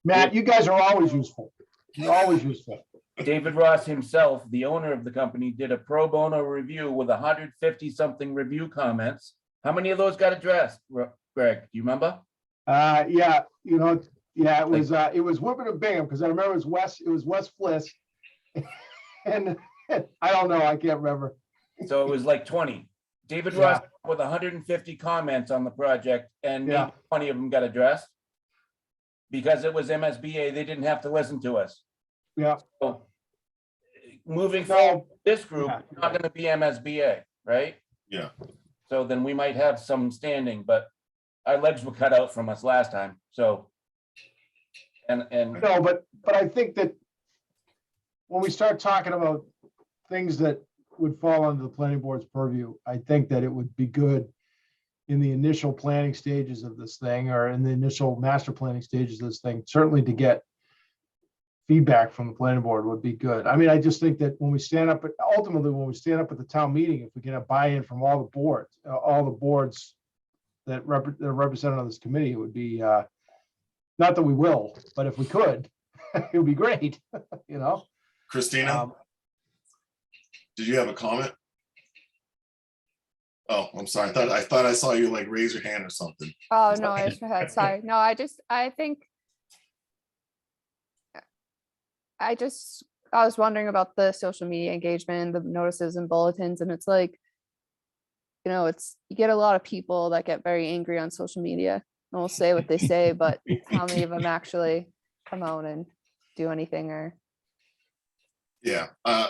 Matt, you guys are always useful. You're always useful. David Ross himself, the owner of the company, did a pro bono review with 150 something review comments. How many of those got addressed, Greg? Do you remember? Yeah, it was Whippet and Bingham, because I remember it was West Fliss. And I don't know, I can't remember. So it was like 20. David Ross with 150 comments on the project, and maybe 20 of them got addressed. Because it was MSBA, they didn't have to listen to us. Yeah. So moving forward, this group is not going to be MSBA, right? Yeah. So then we might have some standing, but our legs were cut out from us last time. So and no, but I think that when we start talking about things that would fall under the planning board's purview, I think that it would be good in the initial planning stages of this thing, or in the initial master planning stages of this thing, certainly to get feedback from the planning board would be good. I mean, I just think that when we stand up at the town meeting, if we can have buy-in from all the boards that are represented on this committee, it would be, not that we will, but if we could, it would be great, Christina, did you have a comment? Oh, I'm sorry. I thought I saw you like raise your hand or something. Oh, no, I just had, sorry. No, I was wondering about the social media engagement, the notices and bulletins, and it's like, you get a lot of people that get very angry on social media and will say what they say, but how many of them actually come out and do anything? Or yeah,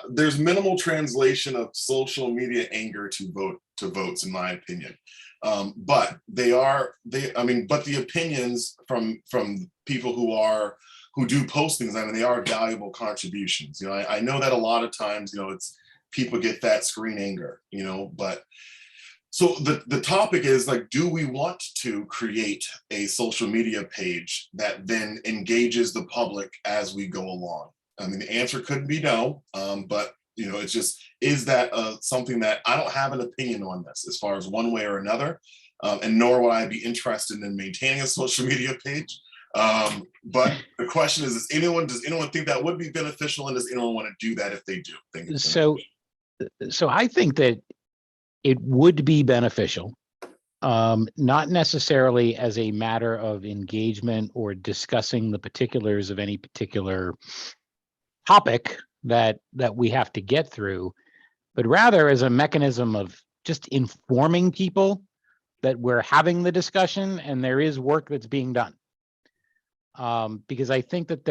there's minimal translation of social media anger to votes, in my opinion. But the opinions from people who do post things, they are valuable contributions. I know that a lot of times, it's people get that screen anger, but so the topic is like, do we want to create a social media page that then engages the public as we go along? The answer could be no, but it's just, is that something that I don't have an opinion on this as far as one way or another, and nor would I be interested in maintaining a social media page. But the question is, does anyone think that would be beneficial, and does anyone want to do that if they do think it's So I think that it would be beneficial, not necessarily as a matter of engagement or discussing the particulars of any particular topic that we have to get through, but rather as a mechanism of just informing people that we're having the discussion and there is work that's being done. Because I think that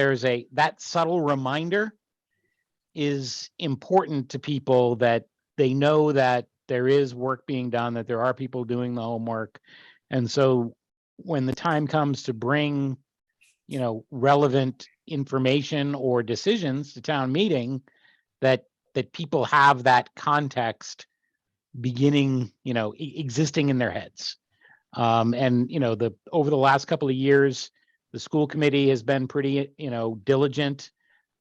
that subtle reminder is important to people, that they know that there is work being done, that there are people doing the homework. And so when the time comes to bring, relevant information or decisions to town meeting, that people have that context beginning, existing in their heads. And, over the last couple of years, the school committee has been pretty, diligent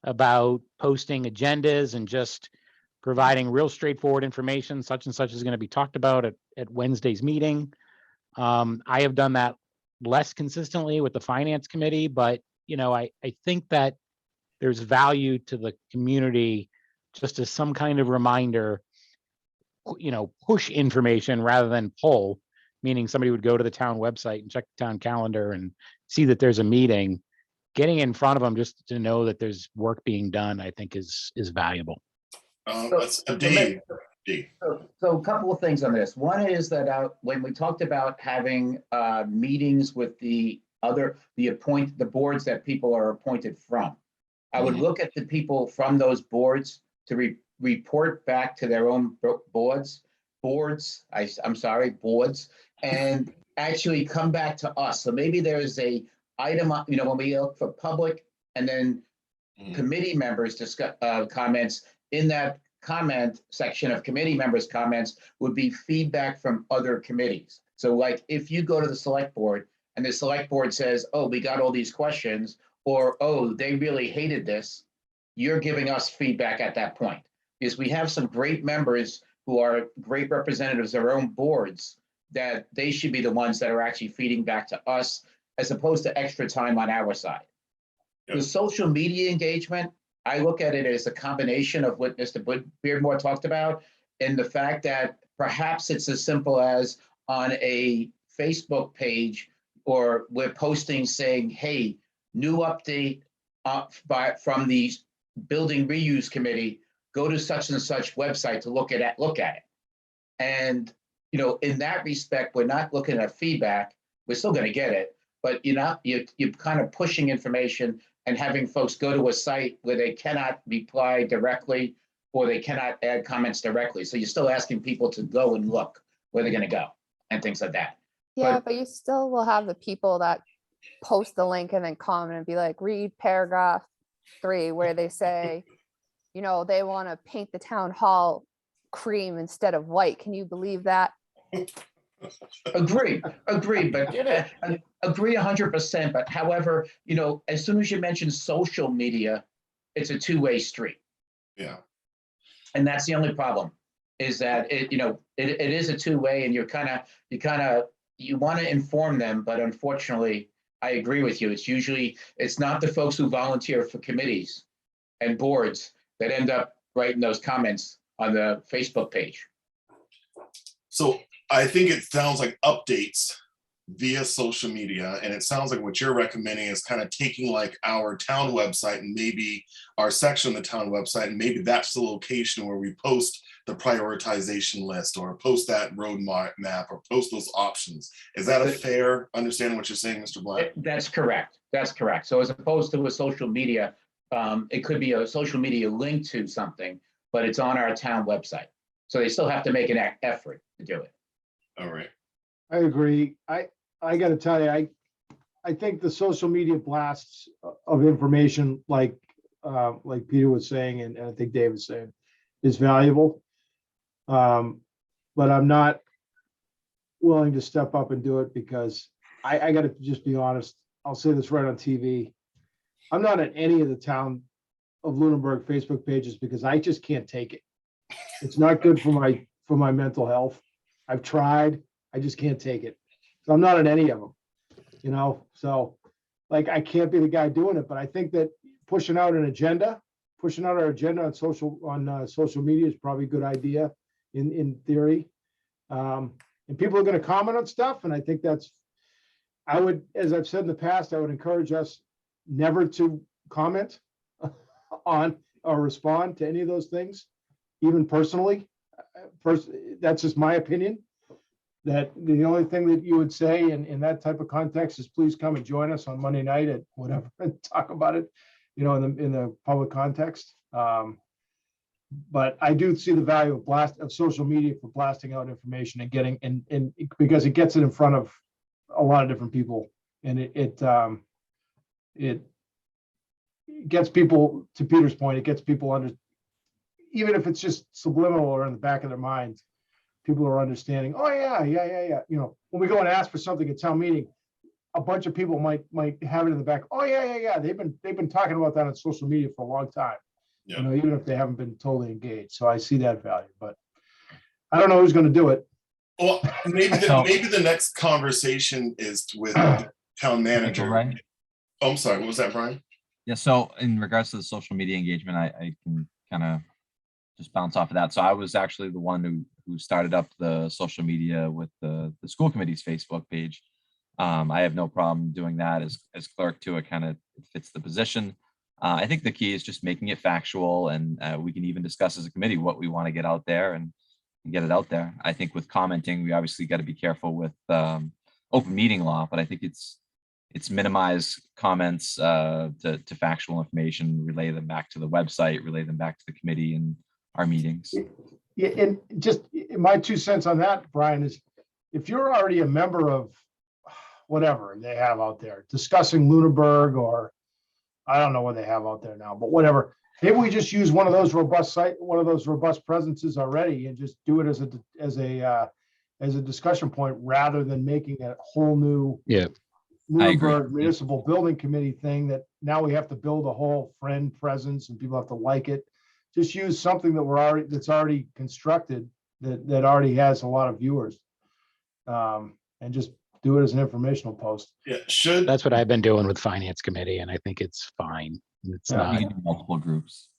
about posting agendas and just providing real straightforward information. Such and such is going to be talked about at Wednesday's meeting. I have done that less consistently with the finance committee, but, I think that there's value to the community just as some kind of reminder, push information rather than pull, meaning somebody would go to the town website and check the town calendar and see that there's a meeting. Getting in front of them just to know that there's work being done, I think is valuable. That's Dave. So a couple of things on this. One is that when we talked about having meetings with the boards that people are appointed from, I would look at the people from those boards to report back to their own boards, and actually come back to us. So maybe there's a item, when we look for public and then committee members discuss comments, in that comment section of committee members' comments would be feedback from other committees. So like if you go to the select board and the select board says, oh, we got all these questions, or, oh, they really hated this, you're giving us feedback at that point. Because we have some great members who are great representatives of our own boards, that they should be the ones that are actually feeding back to us, as opposed to extra time on our side. Yep. The social media engagement, I look at it as a combination of what Mr. Beardmore talked about, and the fact that perhaps it's as simple as on a Facebook page, or we're posting saying, hey, new update from the building reuse committee, go to such and such website to look at it. And, in that respect, we're not looking at feedback. We're still going to get it, but you're kind of pushing information and having folks go to a site where they cannot reply directly, or they cannot add comments directly. So you're still asking people to go and look where they're going to go and things like that. Yeah, but you still will have the people that post the link and then comment and be like, read paragraph 3, where they say, they want to paint the town hall cream instead of white. Can you believe that? Agree, but agree 100%. But however, as soon as you mention social media, it's a two-way street. Yeah. And that's the only problem, is that it is a two-way, and you want to inform them, but unfortunately, I agree with you. It's not the folks who volunteer for committees and boards that end up writing those comments on the Facebook page. So I think it sounds like updates via social media, and it sounds like what you're recommending is kind of taking like our town website and maybe our section of the town website, and maybe that's the location where we post the prioritization list, or post that road map, or post those options. Is that a fair understanding what you're saying, Mr. Black? That's correct. So as opposed to a social media, it could be a social media link to something, but it's on our town website. So they still have to make an effort to do it. All right. I agree. I got to tell you, I think the social media blasts of information, like Peter was saying, and I think Dave was saying, is valuable. But I'm not willing to step up and do it, because I got to just be honest. I'll say this right on TV. I'm not at any of the town of Lunenburg Facebook pages, because I just can't take it. It's not good for my mental health. I've tried. I just can't take it. So I'm not in any of them, so like I can't be the guy doing it, but I think that pushing out our agenda on social media is probably a good idea in theory. And people are going to comment on stuff. And I think I would, as I've said in the past, I would encourage us never to comment on or respond to any of those things, even personally. First, that's just my opinion. That the only thing that you would say in that type of context is please come and join us on Monday night at whatever and talk about it, in the public context. But I do see the value of social media for blasting out information and getting and because it gets it in front of a lot of different people, and it gets people, to Peter's point, it gets people under, even if it's just subliminal or in the back of their minds, people are understanding. Oh yeah. When we go and ask for something at town meeting, a bunch of people might have it in the back. Oh yeah. They've been talking about that on social media for a long time. Yeah. Even if they haven't been totally engaged. So I see that value, but I don't know who's going to do it. Well, maybe the next conversation is with the town manager. Right. Oh, I'm sorry. What was that, Brian? Yeah, so in regards to the social media engagement, I can kind of just bounce off of that. So I was actually the one who started up the social media with the school committee's Facebook page. I have no problem doing that as clerk too. It kind of fits the position. I think the key is just making it factual, and we can even discuss as a committee what we want to get out there and get it out there. I think with commenting, we obviously got to be careful with open meeting law, but I think it's minimize comments to factual information, relay them back to the website, relay them back to the committee and our meetings. Yeah, and just my 2 cents on that, Brian, is if you're already a member of whatever they have out there discussing Lunenburg, or I don't know what they have out there now, but whatever. Maybe we just use one of those robust presences already and just do it as a discussion point rather than making a whole new Lunenburg Municipal Building Committee thing that now we have to build a whole friend presence and people have to like it. Just use something that's already constructed that already has a lot of viewers, and just do it as an informational post. Yeah, That's what I've been doing with Finance Committee, and I think it's fine. It's Yeah. not. We can do multiple groups.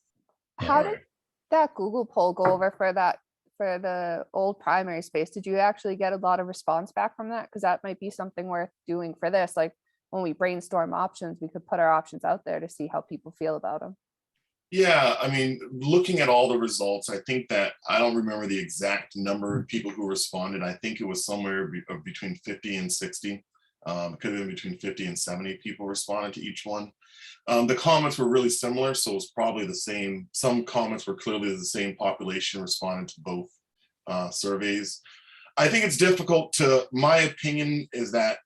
How did that Google poll go over for the old primary space? Did you actually get a lot of response back from that? Because that might be something worth doing for this. Like when we brainstorm options, we could put our options out there to see how people feel about them. Yeah, I mean, looking at all the results, I think that I don't remember the exact number of people who responded. I think it was somewhere between 50 and 60. It could have been between 50 and 70 people responded to each one. The comments were really similar, so it was probably the same. Some comments were clearly the same population responded to both surveys. I think it's difficult my opinion is that,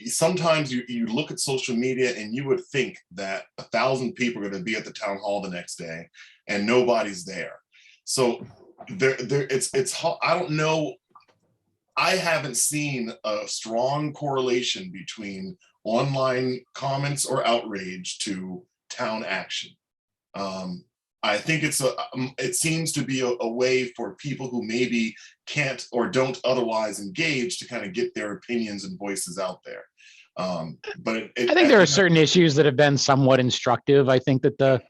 sometimes you look at social media and you would think that 1,000 people are going to be at the town hall the next day and nobody's there. So I don't know. I haven't seen a strong correlation between online comments or outrage to town action. I think it seems to be a way for people who maybe can't or don't otherwise engage to kind of get their opinions and voices out there. But I think there are certain issues that have been somewhat instructive. I think that the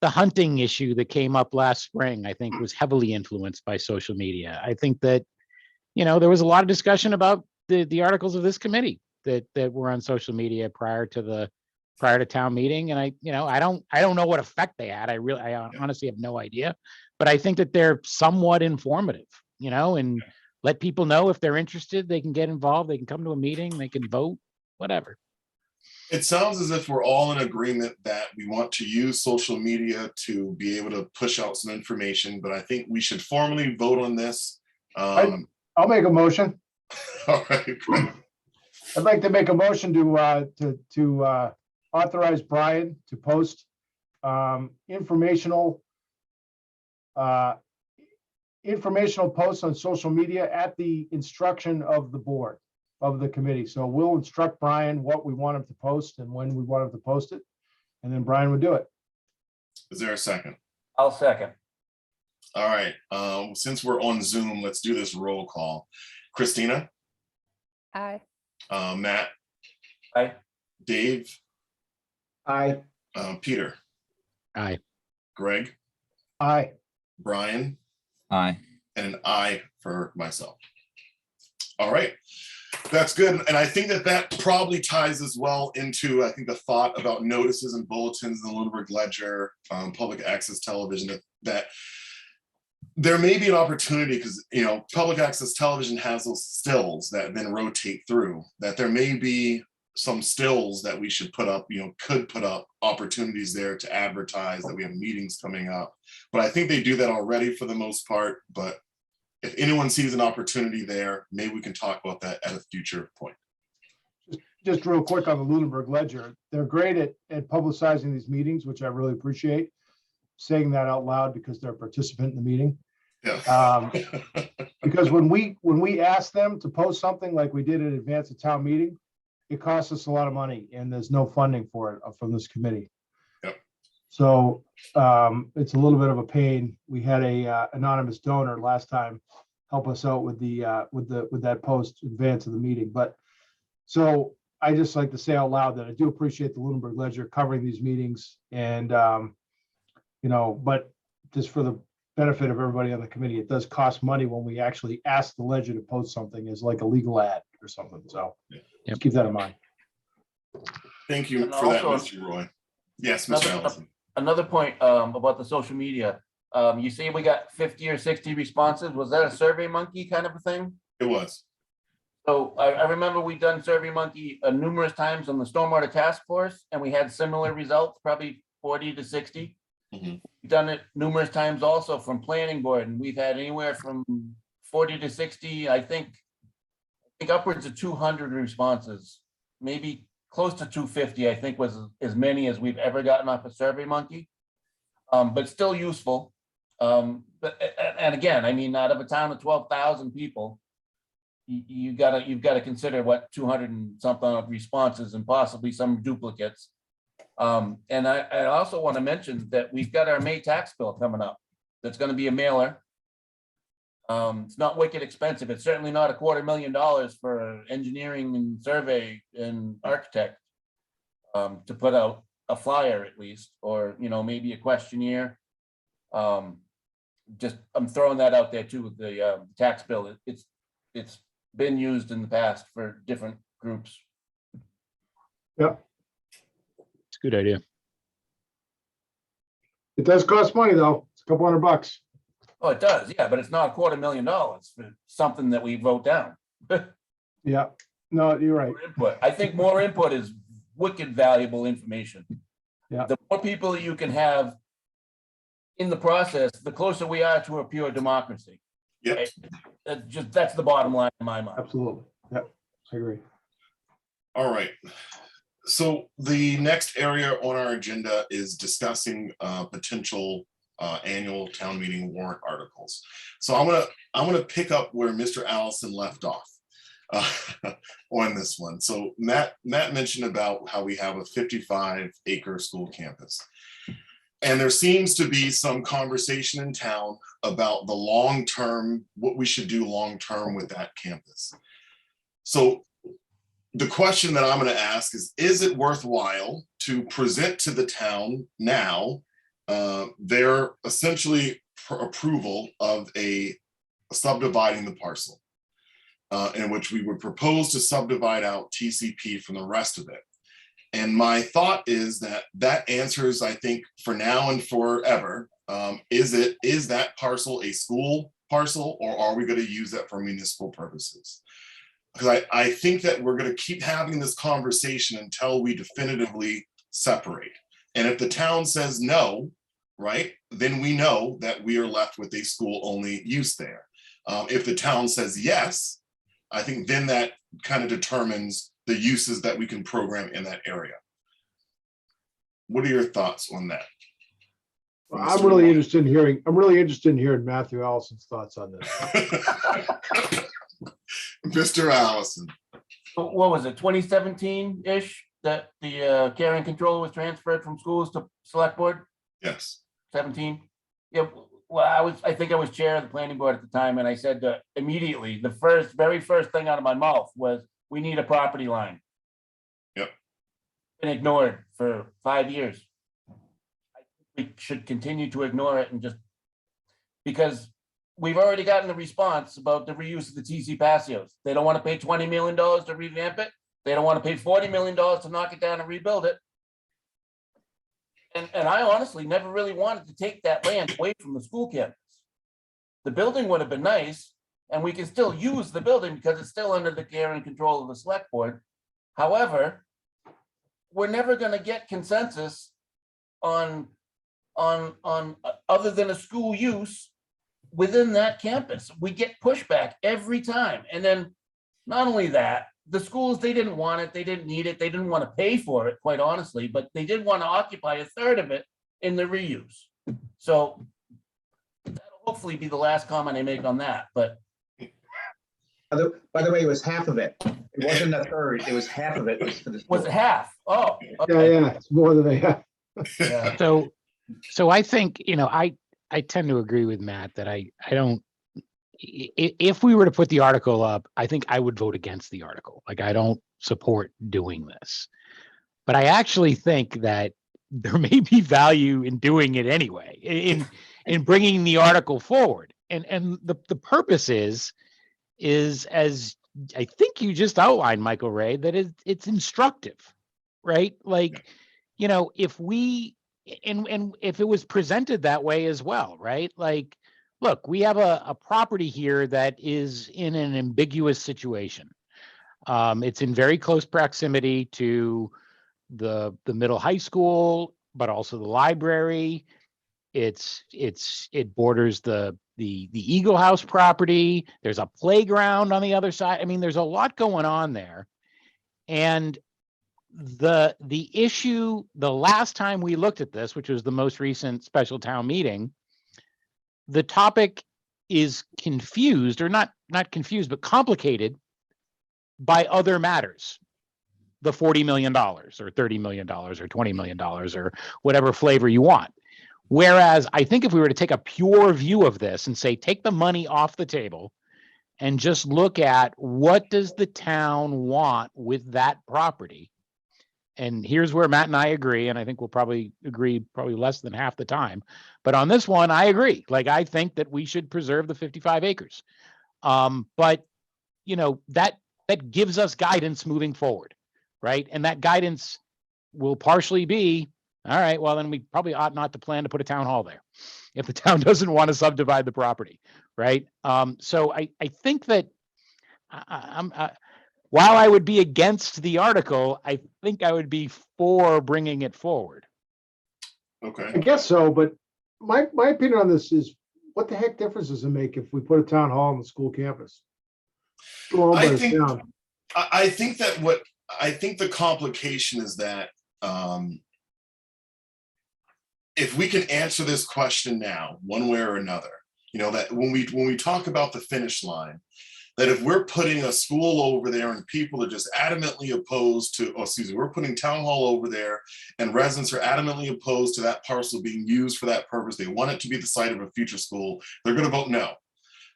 hunting issue that came up last spring, I think was heavily influenced by social media. I think that, there was a lot of discussion about the articles of this committee that were on social media prior to town meeting. And I don't know what effect they had. I honestly have no idea, but I think that they're somewhat informative, and let people know if they're interested, they can get involved, they can come to a meeting, they can vote, whatever. It sounds as if we're all in agreement that we want to use social media to be able to push out some information, but I think we should formally vote on this. I'll make a motion. All right. I'd like to make a motion to authorize Brian to post informational posts on social media at the instruction of the board, of the committee. So we'll instruct Brian what we want him to post and when we want him to post it, and then Brian would do it. Is there a second? I'll second. All right. Since we're on Zoom, let's do this roll call. Christina? Aye. Matt? Aye. Dave? Aye. Peter, Aye. Greg, Aye. Brian, Aye. and an aye for myself. All right, that's good. And I think that that probably ties as well into, I think, the thought about notices and bulletins in the Lunenburg Ledger, public access television, that there may be an opportunity, because, you know, public access television has those stills that then rotate through, that there may be some stills that we should put up, you know, could put up opportunities there to advertise that we have meetings coming up. But I think they do that already for the most part. But if anyone sees an opportunity there, maybe we can talk about that at a future point. Just real quick on the Lunenburg Ledger, they're great at publicizing these meetings, which I really appreciate. Saying that out loud because they're a participant in the meeting. Yeah. Because when we ask them to post something like we did in advance of town meeting, it costs us a lot of money and there's no funding for it from this committee. Yep. So it's a little bit of a pain. We had a anonymous donor last time help us out with that post in advance of the meeting. But so I just like to say out loud that I do appreciate the Lunenburg Ledger covering these meetings, and you know, but just for the benefit of everybody on the committee, it does cost money when we actually ask the Ledger to post something as like a legal ad or something. So just keep that in mind. Thank you And for that, also- Mr. Roy. Yes, Mr. Allison. Another point about the social media, you say we got 50 or 60 responses. Was that a Survey Monkey kind of a thing? It was. So I remember we done Survey Monkey numerous times on the Stormwater Task Force, and we had similar results, probably 40 to 60. Mhm. We've done it numerous times also from Planning Board, and we've had anywhere from 40 to 60, I think upwards of 200 responses, maybe close to 250, I think was as many as we've ever gotten off a Survey Monkey. But still useful. But and again, I mean, out of a town of 12,000 people, you've got to consider what 200 and something responses and possibly some duplicates. And I also want to mention that we've got our May tax bill coming up. That's going to be a mailer. It's not wicked expensive. It's certainly not $250,000 for engineering and survey and architect to put out a flyer at least, or, you know, maybe a questionnaire. Just, I'm throwing that out there too with the tax bill. It's been used in the past for different groups. Yep. It's a good idea. It does cost money though. It's a couple $100. Oh, it does, yeah, but it's not $250,000 for something that we wrote down. Yeah, no, you're right. More input. I think more input is wicked valuable information. Yeah. The more people you can have in the process, the closer we are to a pure democracy. Yep. That's the bottom line in my mind. Absolutely. Yep, I agree. All right. So the next area on our agenda is discussing potential annual town meeting warrant articles. So I'm gonna pick up where Mr. Allison left off on this one. So Matt mentioned about how we have a 55-acre school campus. And there seems to be some conversation in town about the long-term, what we should do long-term with that campus. So the question that I'm going to ask is it worthwhile to present to the town now their essentially approval of a subdividing the parcel in which we would propose to subdivide out TCP from the rest of it? And my thought is that answers, I think, for now and forever, is that parcel a school parcel, or are we going to use that for municipal purposes? Because I think that we're going to keep having this conversation until we definitively separate. And if the town says no, right, then we know that we are left with a school-only use there. If the town says yes, I think then that kind of determines the uses that we can program in that area. What are your thoughts on that? Well, I'm really interested in hearing Matthew Allison's thoughts on this. Mr. Allison. What was it, 2017-ish, that the care and control was transferred from schools to select board? Yes. 17? Yeah, well, I think I was chair of the planning board at the time, and I said immediately, the very first thing out of my mouth was, we need a property line. Yep. And ignored for 5 years. I think we should continue to ignore it and just, because we've already gotten a response about the reuse of the TC Passios. They don't want to pay $20 million to revamp it. They don't want to pay $40 million to knock it down and rebuild it. And I honestly never really wanted to take that land away from the school campus. The building would have been nice, and we can still use the building because it's still under the care and control of the select board. However, we're never going to get consensus on other than a school use within that campus. We get pushback every time. And then not only that, the schools, they didn't want it, they didn't need it, they didn't want to pay for it, quite honestly, but they did want to occupy a third of it in the reuse. So that'll hopefully be the last comment I make on that, but. By the way, it was half of it. It wasn't a third, it was half of it was for the. Was it half? Oh, Yeah, okay. yeah, it's more than they have. Yeah. So I think, I tend to agree with Matt that I don't, if we were to put the article up, I think I would vote against the article. Like, I don't support doing this. But I actually think that there may be value in doing it anyway, in bringing the article forward. And the purpose is as I think you just outlined, Michael Ray, that it's instructive, right? Like, if we, and if it was presented that way as well, right? Like, look, we have a property here that is in an ambiguous situation. It's in very close proximity to the middle high school, but also the library. It borders the Eagle House property. There's a playground on the other side. I mean, there's a lot going on there. And the issue, the last time we looked at this, which was the most recent special town meeting, the topic is confused, or not confused, but complicated by other matters. The $40 million or $30 million or $20 million or whatever flavor you want. Whereas I think if we were to take a pure view of this and say, take the money off the table and just look at what does the town want with that property. And here's where Matt and I agree, and I think we'll probably agree less than half the time. But on this one, I agree. Like, I think that we should preserve the 55 acres. But that gives us guidance moving forward, right? And that guidance will partially be, all right, well, then we probably ought not to plan to put a town hall there if the town doesn't want to subdivide the property, right? So I think that while I would be against the article, I think I would be for bringing it forward. Okay. I guess so, but my opinion on this is, what the heck difference does it make if we put a town hall on the school campus? I think the complication is that if we can answer this question now, one way or another, that when we talk about the finish line, that if we're putting a school over there and people are just adamantly opposed to, we're putting town hall over there and residents are adamantly opposed to that parcel being used for that purpose, they want it to be the site of a future school, they're going to vote no.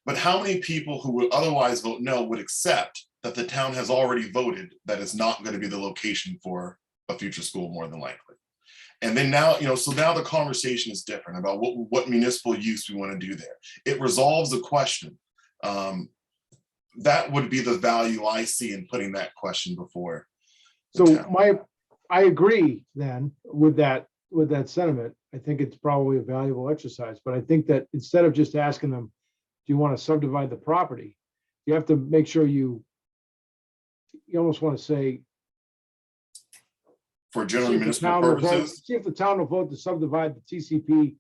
But how many people who would otherwise vote no would accept that the town has already voted that it's not going to be the location for a future school, more than likely? And then now, so now the conversation is different about what municipal use we want to do there. It resolves the question. That would be the value I see in putting that question before. I agree then with that sentiment. I think it's probably a valuable exercise, but I think that instead of just asking them, do you want to subdivide the property? You have to make sure you almost want to say, for general municipal purposes. See if the town will vote to subdivide the TCP,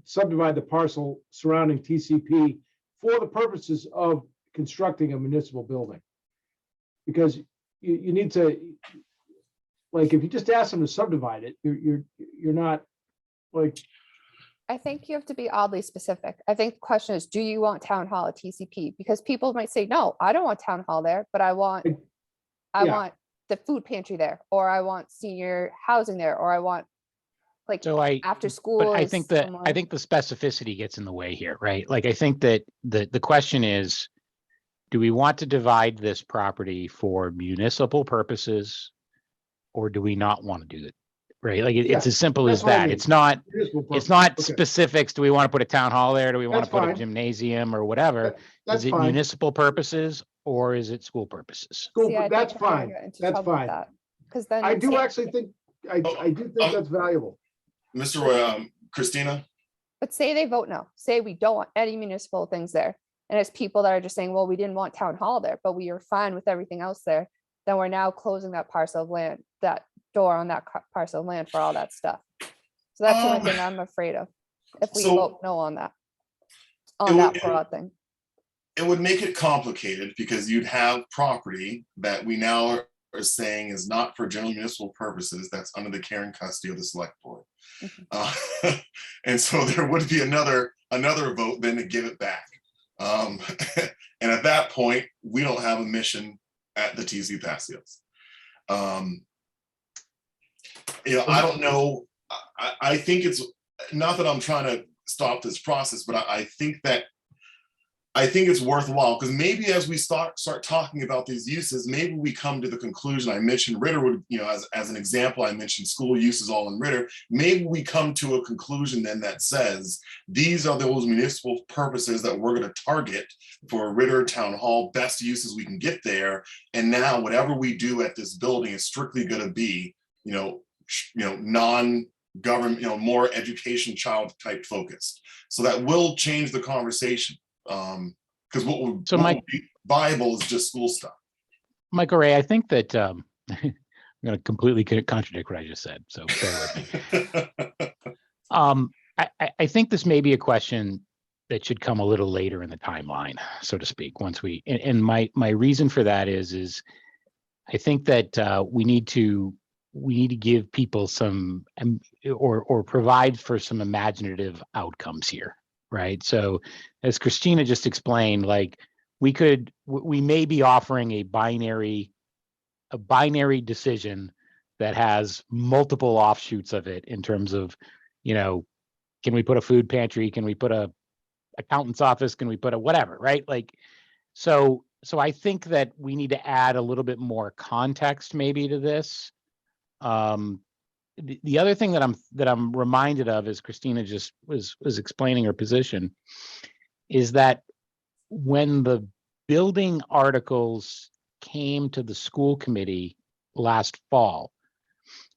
subdivide the parcel surrounding TCP for the purposes of constructing a municipal building. Because you need to, like, if you just ask them to subdivide it, you're not, like. I think you have to be oddly specific. I think the question is, do you want town hall at TCP? Because people might say, no, I don't want town hall there, but I want the food pantry there, or I want senior housing there, or I want after school. But I think the specificity gets in the way here, right? Like, I think that the question is, do we want to divide this property for municipal purposes or do we not want to do it? Right? Like it's Yeah, as simple as that's what I that. mean. It's not, Municipal it's purpose. not Okay. specifics. Do we want to put a town hall there? Do we want That's to put a fine. gymnasium or whatever? That's Is it fine. municipal ppurposes or is it school purposes? School, See, I that's think we're gonna fine. get into That's trouble with fine. that, because then. I do say- actually think, I do think that's valuable. Mr. Roy, Christina? But say they vote no, say we don't want any municipal things there. And it's people that are just saying, well, we didn't want town hall there, but we are fine with everything else there. Then we're now closing that parcel of land, that door on that parcel of land for all that stuff. So that's the only thing I'm afraid of, if we So- vote no on that. It On would- that broad thing. It would make it complicated because you'd have property that we now are saying is not for general municipal purposes, that's under the care and custody of the select board. And so there would be another vote then to give it back. And at that point, we don't have a mission at the TC Passios. I don't know. I think it's not that I'm trying to stop this process, but I think it's worthwhile because maybe as we start talking about these uses, maybe we come to the conclusion. I mentioned Ritter would, as an example, I mentioned school uses all in Ritter. Maybe we come to a conclusion then that says these are those municipal purposes that we're going to target for Ritter Town Hall, best uses we can get there. And now whatever we do at this building is strictly going to be, non-government, more education child type focused. So that will change the conversation. Because what would be viable is just school stuff. Michael Ray, I think that I'm going to completely contradict what I just said. So bear with me. I think this may be a question that should come a little later in the timeline, so to speak. Once we and my reason for that is I think that we need to give people some or provide for some imaginative outcomes here. Right. So as Christina just explained, like we may be offering a binary decision that has multiple offshoots of it in terms of, can we put a food pantry? Can we put a accountant's office? Can we put a whatever? Right. Like, so I think that we need to add a little bit more context maybe to this. The other thing that I'm reminded of, as Christina just was explaining her position, is that when the building articles came to the school committee last fall,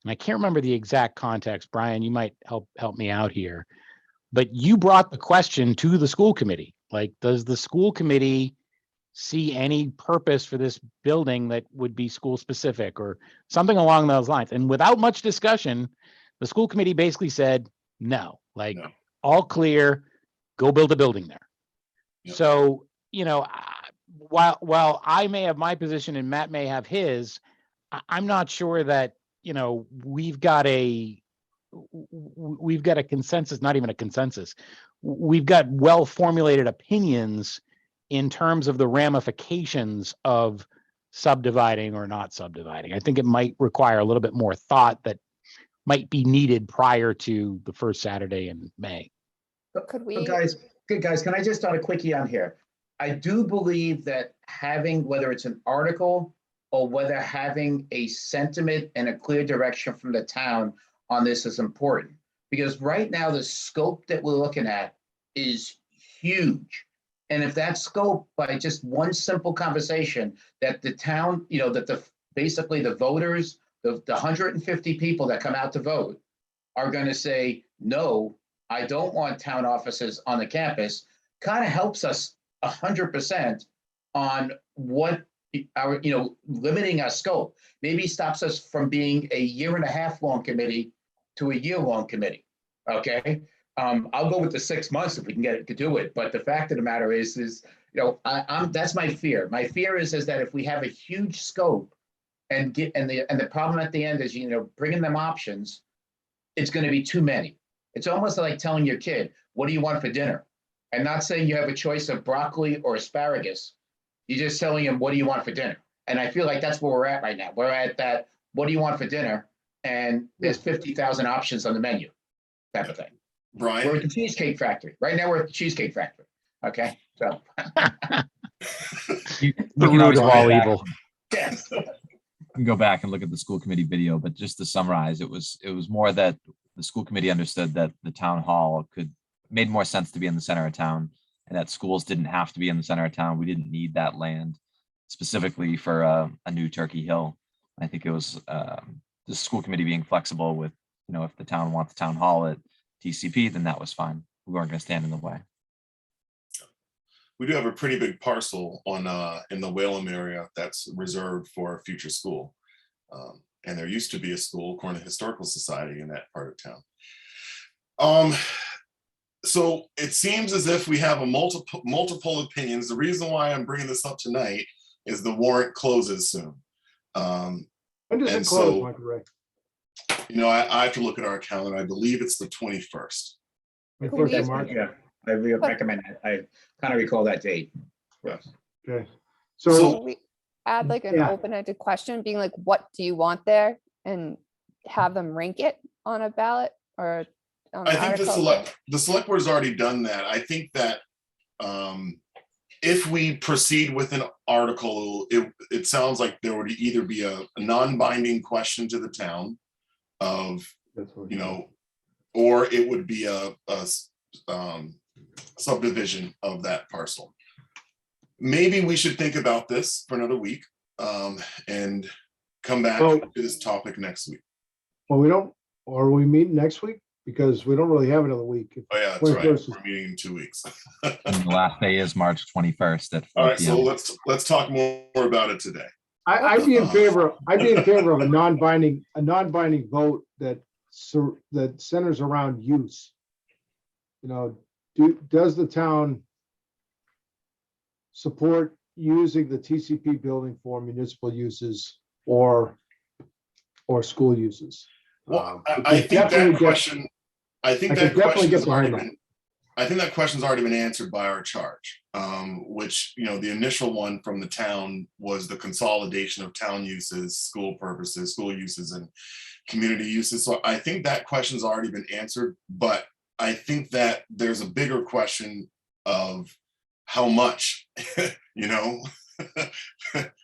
and I can't remember the exact context, Brian, you might help me out here, but you brought the question to the school committee, like, does the school committee see any purpose for this building that would be school specific or something along those lines? And without much discussion, the school committee basically said, no, all clear, go build a building there. Yep. So, while I may have my position and Matt may have his, I'm not sure that, we've got a consensus, not even a consensus. We've got well-formulated opinions in terms of the ramifications of subdividing or not subdividing. I think it might require a little bit more thought that might be needed prior to the first Saturday in May. Could we? Good guys, can I just start a quickie on here? I do believe that having, whether it's an article or whether having a sentiment and a clear direction from the town on this is important. Because right now the scope that we're looking at is huge. And if that scope, by just one simple conversation, that the town, that basically the voters, the 150 people that come out to vote are going to say, no, I don't want town offices on the campus, kind of helps us 100% on what our, limiting our scope. Maybe stops us from being a 1.5 year long committee to a 1 year long committee. Okay. I'll go with the 6 months if we can get it to do it. But the fact of the matter is that's my fear. My fear is that if we have a huge scope and the problem at the end is, bringing them options, it's going to be too many. It's almost like telling your kid, what do you want for dinner? And not saying you have a choice of broccoli or asparagus. You're just telling him, what do you want for dinner? And I feel like that's where we're at right now. We're at that, what do you want for dinner? And there's 50,000 options on the menu, type of thing. Brian? We're at the Cheesecake Factory. Right now, we're at the Cheesecake Factory. Okay, so. The root of all evil. Yes. can go back and look at the school committee video, but just to summarize, it was more that the school committee understood that the town hall made more sense to be in the center of town, and that schools didn't have to be in the center of town. We didn't need that land specifically for a new Turkey Hill. I think it was the school committee being flexible with, if the town wants the town hall at TCP, then that was fine. We weren't going to stand in the way. We do have a pretty big parcel on in the Whalum area that's reserved for a future school. And there used to be a school, according to the Historical Society, in that part of town. So it seems as if we have a multiple opinions. The reason why I'm bringing this up tonight is the warrant closes soon. When does and it close, so, Michael Ray? I have to look at our calendar. I believe it's the 21st. Like Could first we- of March? Yeah, I recommend that. I kind of recall that date. Yes. Okay. So- So, Can we add like an Yeah. open-ended question, being like, what do you want there? And have them rank it on a ballot or on I an think article? the select board has already done that. I think that if we proceed with an article, it sounds like there would either be a non-binding question to the town of, that's what- or it would be a subdivision of that parcel. Maybe we should think about this for another week and come back Well- to this topic next week. Well, we don't, or we meet next week because we don't really have another week. Oh yeah, that's right. 21st is- We're meeting in 2 weeks. And the last day is March 21st at All 4 right, so p.m. let's talk more about it today. I'd be in favor of a non-binding vote that centers around use. Does the town support using the TCP building for municipal uses or school uses? Well, We I could think definitely that get- question, I think I that could definitely question get has already behind been, I think that question's already been answered by our charge, which, the initial one from the town was the consolidation of town uses, school purposes, school uses and community uses. So I think that question's already been answered, but I think that there's a bigger question of how much,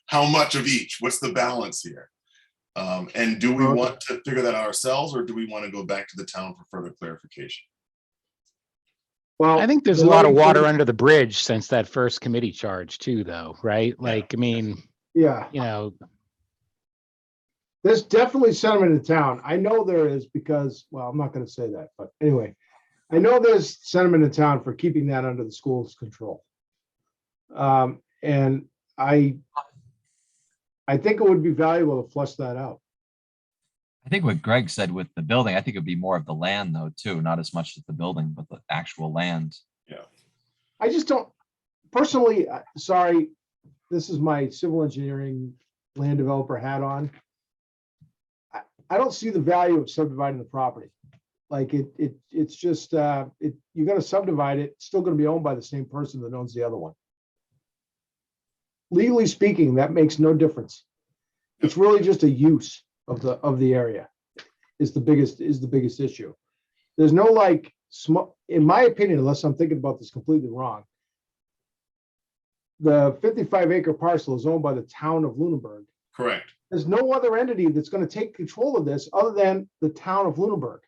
how much of each, what's the balance here? And do we Okay. want to figure that out ourselves, or do we want to go back to the town for further clarification? Well, I think there's a the lot of way- water under the bridge since that first committee charge too, though, right? Like, I mean, Yeah, there's definitely sentiment in town. I know there is because, well, I'm not gonna say that, but anyway. I know there's sentiment in town for keeping that under the school's control. And I think it would be valuable to flush that out. I think what Greg said with the building, I think it'd be more of the land though, too, not as much as the building, but the actual land. I just don't, personally, sorry, this is my civil engineering land developer hat on. I don't see the value of subdividing the property. Like it's just, you're gonna subdivide it, it's still gonna be owned by the same person that owns the other one. Legally speaking, that makes no difference. It's really just a use of the area is the biggest issue. There's no like, in my opinion, unless I'm thinking about this completely wrong, the 55-acre parcel is owned by the town of Lunenburg. Correct. There's no other entity that's gonna take control of this other than the town of Lunenburg.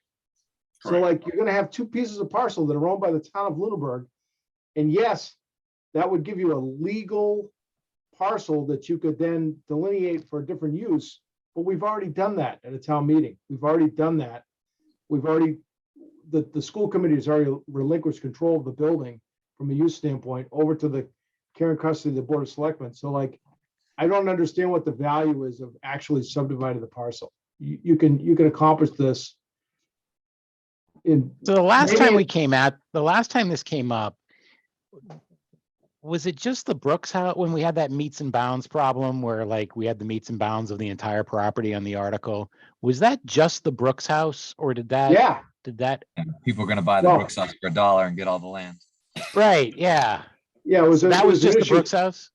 So Correct. like, you're gonna have two pieces of parcel that are owned by the town of Lunenburg. And yes, that would give you a legal parcel that you could then delineate for a different use. But we've already done that at a town meeting. We've already done that. The school committee has already relinquished control of the building from a use standpoint over to the care and custody of the Board of Selectmen. So like, I don't understand what the value is of actually subdividing the parcel. You can accomplish this in, so the last Maybe time it- the last time this came up, was it just the Brooks house when we had that meets and bounds problem where like we had the meets and bounds of the entire property on the article? Was that just the Brooks house or did that? And people are gonna buy the No. Brooks house for $1 and get all the land. Right, yeah. yeah, it was. That it was an just the issue. Brooks house?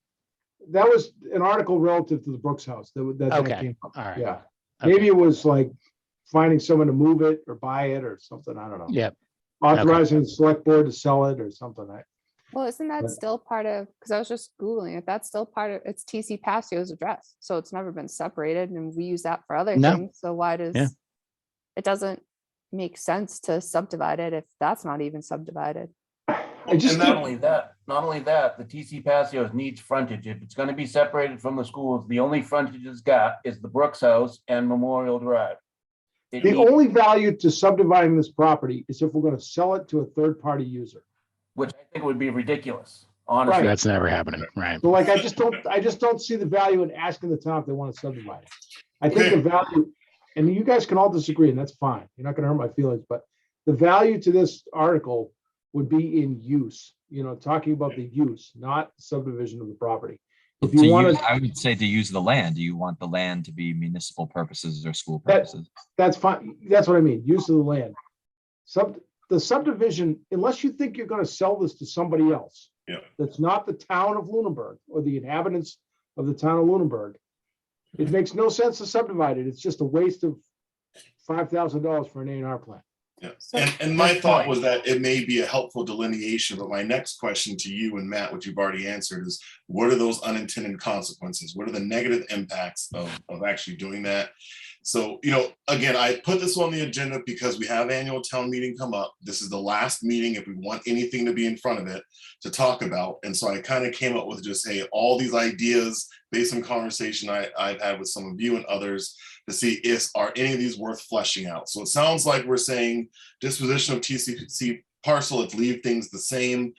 That was an article relative to the Brooks house that Okay, came up. all right. Yeah, Okay. maybe it was like finding someone to move it or buy it or something. I don't know. Yep. Authorizing the select board to sell it or something. Well, isn't that But- still part of, because I was just Googling it, that's still part of, it's TC Passio's address. So it's never been separated and we use that for other No. things. So why does, it doesn't make sense to subdivide it if that's not even subdivided. I just And not don't, only that, the TC Passios needs frontage. If it's gonna be separated from the schools, the only frontage it's got is the Brooks House and Memorial Drive. It the needs- only value to subdividing this property is if we're gonna sell it to a third-party user. Which I think would be ridiculous, honestly. Right. That's never happening, right? So like, I just don't see the value in asking the town if they want to subdivide it. I think the value, and you guys can all disagree, and that's fine. You're not gonna hurt my feelings, but the value to this article would be in use, talking about the use, not subdivision of the property. If To you use, want to, I would say to use the land. Do you want the land to be municipal purposes or school That- purposes? that's fine. That's what I mean, use of the land. The subdivision, unless you think you're gonna sell this to somebody else. Yeah. That's not the town of Lunenburg or the inhabitants of the town of Lunenburg. It makes no sense to subdivide it. It's just a waste of $5,000 for an A&R plan. Yeah, and my thought was that it may be a helpful delineation, but my next question to you and Matt, which you've already answered, is what are those unintended consequences? What are the negative impacts of actually doing that? So, again, I put this on the agenda because we have annual town meeting come up. This is the last meeting if we want anything to be in front of it to talk about. And so I kind of came up with just, hey, all these ideas based on conversation I've had with some of you and others to see are any of these worth fleshing out. So it sounds like we're saying disposition of TCC parcel, let's leave things the same.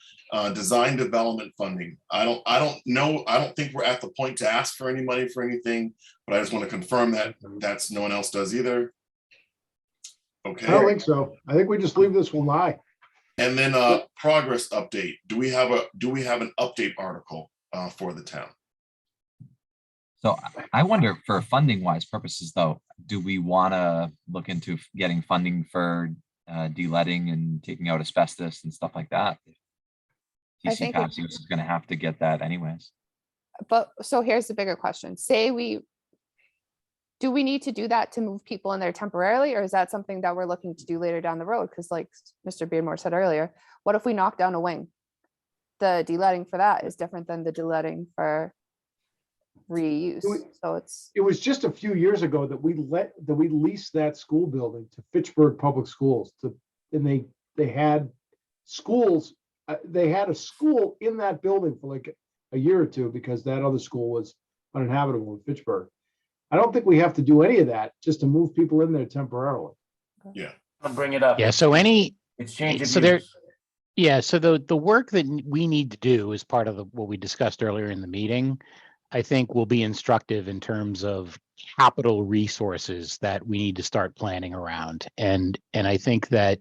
Design development funding. I don't know. I don't think we're at the point to ask for any money for anything, but I just want to confirm that that's no one else does either. I don't Okay. think so. I think we just leave this one lie. And then progress update. Do we have an update article for the town? So I wonder, for funding wise purposes though, do we want to look into getting funding for de-leading and taking out asbestos and stuff like that? I TC think Passios is going to have to get that anyways. But so here's the bigger question. Do we need to do that to move people in there temporarily, or is that something that we're looking to do later down the road? Because like Mr. Beardmore said earlier, what if we knock down a wing? The de-leading for that is different than the de-leading for reuse. So It was just a few years ago that we leased that school building to Fitchburg Public Schools and they had schools. They had a school in that building for like a year or two because that other school was uninhabitable in Fitchburg. I don't think we have to do any of that just to move people in there temporarily. Yeah. I'll bring it up. Yeah, so It's change of so there- use. yeah, so the work that we need to do as part of what we discussed earlier in the meeting, I think will be instructive in terms of capital resources that we need to start planning around. And I think that,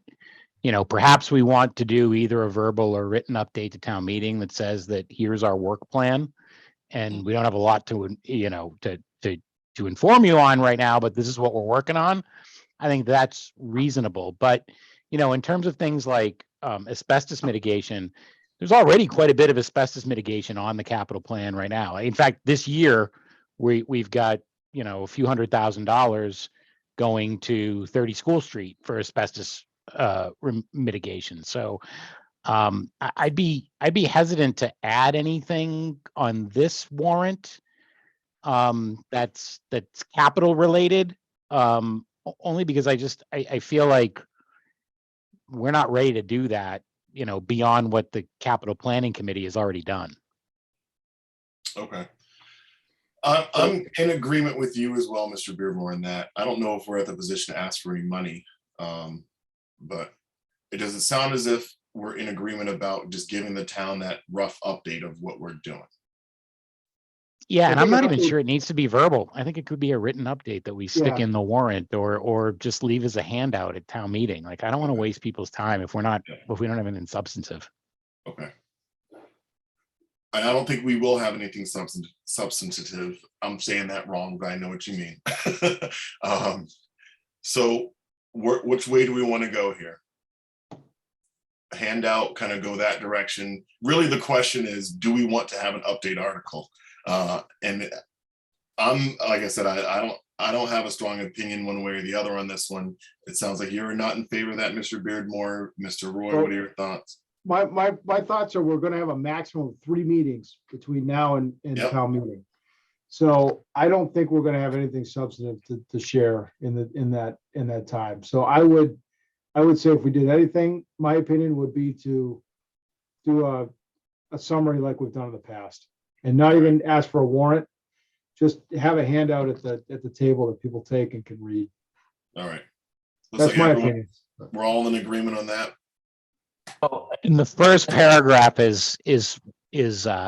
perhaps we want to do either a verbal or written update to town meeting that says that here's our work plan. And we don't have a lot to inform you on right now, but this is what we're working on. I think that's reasonable. But, in terms of things like asbestos mitigation, there's already quite a bit of asbestos mitigation on the capital plan right now. In fact, this year, we've got, a few $100,000 going to 30 School Street for asbestos mitigation. So I'd be hesitant to add anything on this warrant that's capital related, only because I feel like we're not ready to do that, beyond what the capital planning committee has already done. Okay. I'm in agreement with you as well, Mr. Beardmore, in that I don't know if we're at the position to ask for any money. But it doesn't sound as if we're in agreement about just giving the town that rough update of what we're doing. Yeah, I and I'm think not an even update- sure it needs to be verbal. I think it could be a written update that we stick Yeah. in the warrant or just leave as a handout at town meeting. Like, I don't want to waste people's time if we don't have anything substantive. Okay. And I don't think we will have anything substantive. I'm saying that wrong, but I know what you mean. So which way do we want to go here? Handout, kind of go that direction. Really, the question is, do we want to have an update article? And I'm, like I said, I don't have a strong opinion one way or the other on this one. It sounds like you're not in favor of that, Mr. Beardmore. Mr. Roy, what are your thoughts? my thoughts are we're gonna have a maximum of 3 meetings between now and Yep. town meeting. So I don't think we're gonna have anything substantive to share in that time. So I would say if we did anything, my opinion would be to do a summary like we've done in the past and not even ask for a warrant. Just have a handout at the table that people take and can read. All right. Looks That's like my everyone- opinion. We're all in agreement on that. And the first paragraph is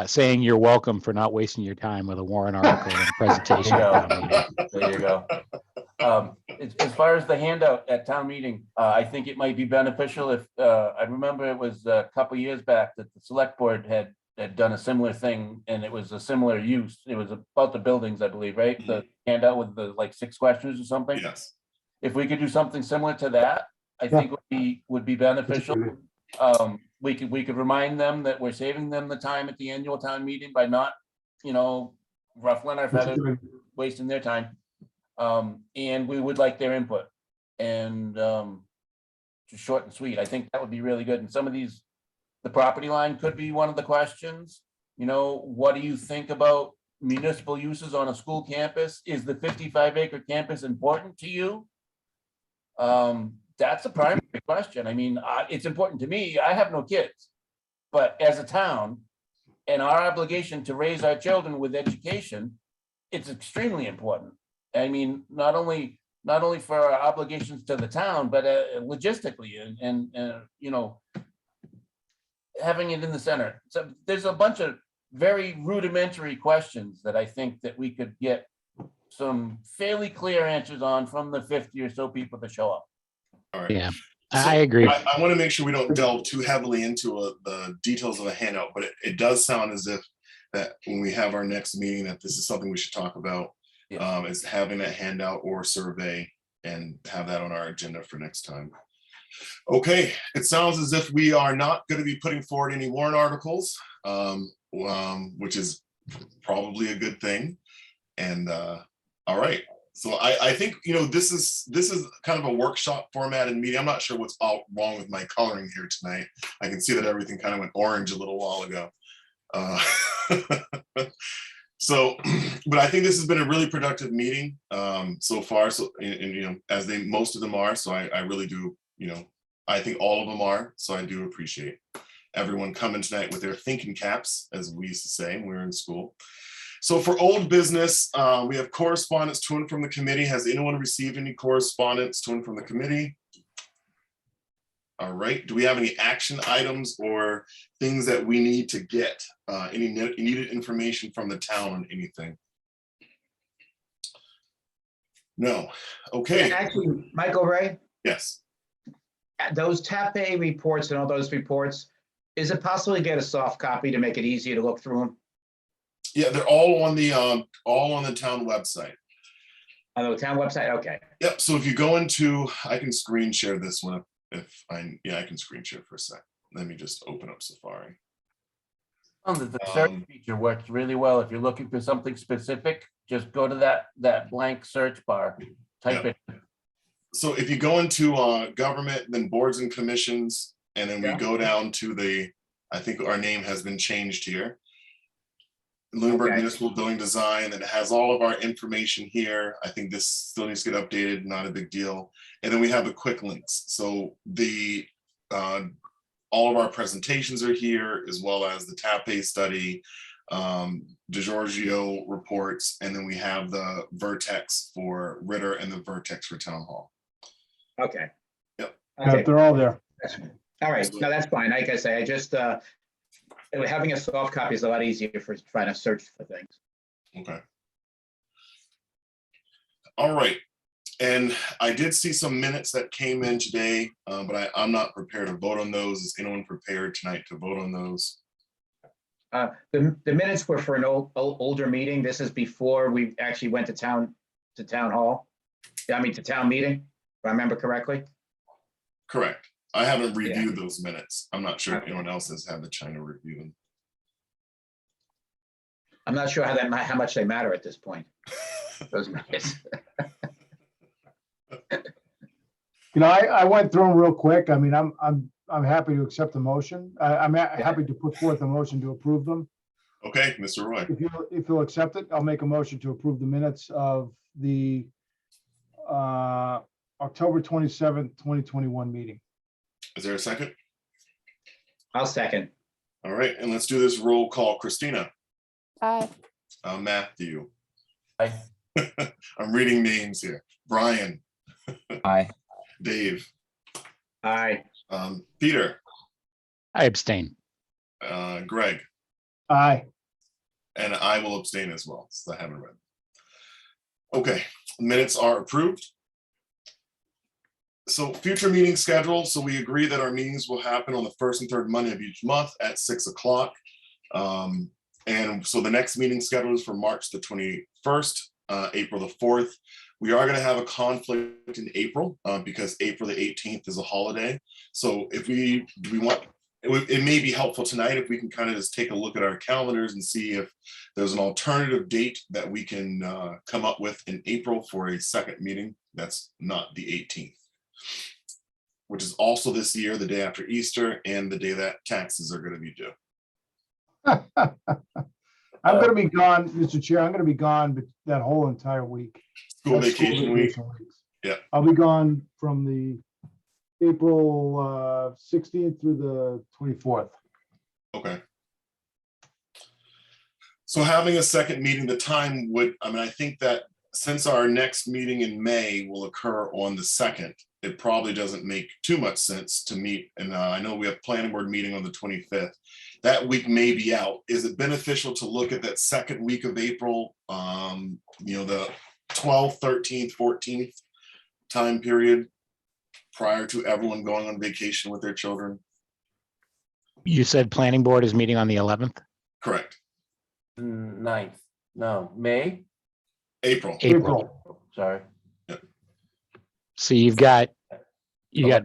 saying you're welcome for not wasting your time with a warrant article and a presentation at town meeting. There you go. As far as the handout at town meeting, I think it might be beneficial if, I remember it was a couple years back that the select board had done a similar thing, and it was a similar use. It was about the buildings, I believe, right? The handout with the like 6 questions or something. Yes. If we could do something similar to that, I think would be beneficial. We could remind them that we're saving them the time at the annual town meeting by not, ruffling our feathers, wasting their time. And we would like their input, and just short and sweet. I think that would be really good. And some of these, the property line could be one of the questions. What do you think about municipal uses on a school campus? Is the 55-acre campus important to you? That's a primary question. I mean, it's important to me. I have no kids, but as a town and our obligation to raise our children with education, it's extremely important. I mean, not only for our obligations to the town, but logistically and having it in the center. So there's a bunch of very rudimentary questions that I think that we could get some fairly clear answers on from the 50 or so people that show up. All right. Yeah, So I agree. I want to make sure we don't delve too heavily into the details of the handout, but it does sound as if that when we have our next meeting, that this is something we should talk about, is having a handout or survey and have that on our agenda for next time. Okay, it sounds as if we are not going to be putting forward any warrant articles, which is probably a good thing. And all right. So I think, this is kind of a workshop formatted meeting. I'm not sure what's all wrong with my coloring here tonight. I can see that everything kind of went orange a little while ago. So, but I think this has been a really productive meeting so far. So, and as most of them are. So I really do, I think all of them are. So I do appreciate everyone coming tonight with their thinking caps, as we used to say when we were in school. So for old business, we have correspondence to and from the committee. Has anyone received any correspondence to and from the committee? All right. Do we have any action items or things that we need to get? Any needed information from the town on anything? No. Okay. Actually, Michael Ray, Yes. those TAP A reports and all those reports, is it possible to get a soft copy to make it easier to look through them? Yeah, they're all on the town website. On the town website? Okay. Yep. So if you go into, I can screen share this one I can screen share for a sec. Let me just open up Safari. The search feature works really well. If you're looking for something specific, just go to that blank search bar, type it. So if you go into government, then boards and commissions, and then we go down to I think our name has been changed here. Lunenburg Municipal Building Design, and it has all of our information here. I think this still needs to get updated, not a big deal. And then we have the quick links. So all of our presentations are here, as well as the TAP-A study, DeGiorgio reports, and then we have the Vertex for Ritter and the Vertex for Town Hall. Okay. Yep. Okay. They're all there. All right. No, that's fine. Like I say, I just, having a soft copy is a lot easier for trying to search for things. Okay. All right. And I did see some minutes that came in today, but I'm not prepared to vote on those. Is anyone prepared tonight to vote on those? The minutes were for an older meeting. This is before we actually went to town hall. I mean, to town meeting, if I remember correctly. Correct. I haven't reviewed those minutes. I'm not sure if anyone else has had the time to review them. I'm not sure how much they matter at this point. Those minutes. I went through them real quick. I mean, I'm I'm happy to accept the motion. Happy to put forth a motion to approve them. Okay, Mr. Roy, If you'll accept it, I'll make a motion to approve the minutes of the October 27th, 2021 meeting. is there a second? I'll second. All right, and let's do this roll call. Christina, Aye. Matthew, Aye. I'm reading names here. Brian, Aye. Dave, Aye. Peter, I abstain. Greg, Aye. and I will abstain as well, so I haven't read. Okay, minutes are approved. So future meeting schedule. So we agree that our meetings will happen on the first and third Monday of each month at 6 o'clock. And so the next meeting schedule is for March the 21st, April the 4th. We are going to have a conflict in April because April the 18th is a holiday. So if we want, it may be helpful tonight if we can kind of just take a look at our calendars and see if there's an alternative date that we can come up with in April for a second meeting. That's not the 18th, which is also this year, the day after Easter and the day that taxes are going to be due. I'm going to be gone, Mr. Chair. I'm going to be gone that whole entire week. School That's vacation week. weeks. Yeah. I'll be gone from the April 16th through the 24th. Okay. So having a second meeting, the time would, I think that since our next meeting in May will occur on the 2nd, it probably doesn't make too much sense to meet. And I know we have planning board meeting on the 25th. That week may be out. Is it beneficial to look at that second week of April, the 12th, 13th, 14th time period prior to everyone going on vacation with their children? You said planning board is meeting on the 11th? Correct. 9th, no, May, April. April. sorry. So you've got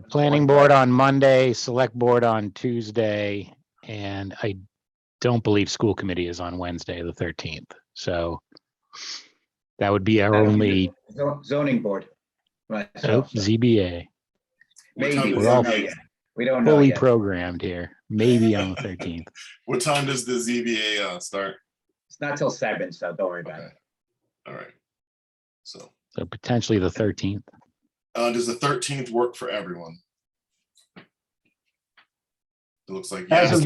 planning board on Monday, select board on Tuesday, and I don't believe school committee is on Wednesday, the 13th. So that would be our only Zoning board. ZBA. Maybe, time we does don't that know mean? yet. We don't know Fully yet. programmed here, maybe on the 13th. What time does the ZBA start? It's not till 7, so don't worry about Okay. it. All right. So So potentially the 13th. does the 13th work for everyone? It looks like As yes.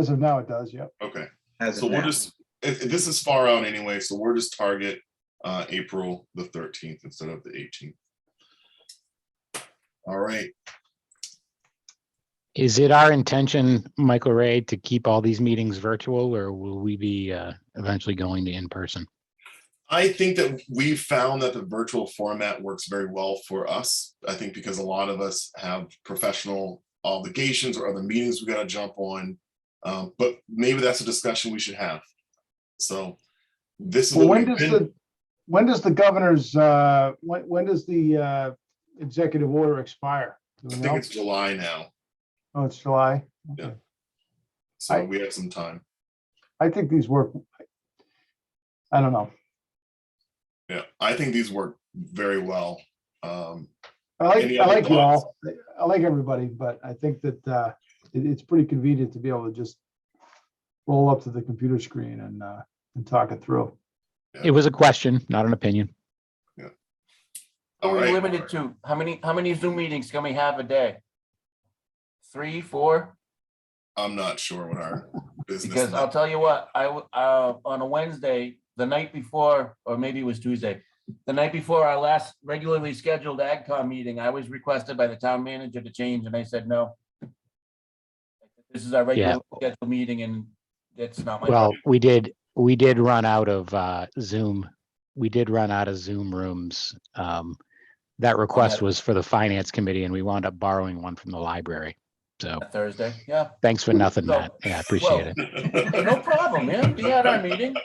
of now, it does. Yep. Okay. As So of we'll now. just, this is far out anyway, so we'll just target April the 13th instead of the 18th. All right. Is it our intention, Michael Ray, to keep all these meetings virtual, or will we be eventually going to in person? I think that we've found that the virtual format works very well for us. I think because a lot of us have professional obligations or other meetings we got to jump on. But maybe that's a discussion we should have. So this is Well, what we've been. when does the governor's when does the executive order expire? Do I we think know? it's July now, Oh, it's July. Yeah. Okay. so we have some time. I think these work. I don't know. Yeah, I think these work very well. I Any other like you thoughts? all. I like everybody, but I think that it's pretty convenient to be able to just roll up to the computer screen and talk it through. It was a question, not an opinion. All Are we right. limited to, how many Zoom meetings can we have a day? 3, 4? I'm not sure what our business. Because I'll tell you what, on a Wednesday, the night before, or maybe it was Tuesday, the night before our last regularly scheduled AgCom meeting, I was requested by the town manager to change, and I said, no. This is our regular scheduled meeting, and it's not my. Well, we did run out of Zoom. We did run out of Zoom rooms. That request was for the finance committee, and we wound up borrowing one from the library. So Thursday, yeah. thanks for nothing, So- Matt. Yeah, I appreciate it. Hey, no problem, man. We had our meeting.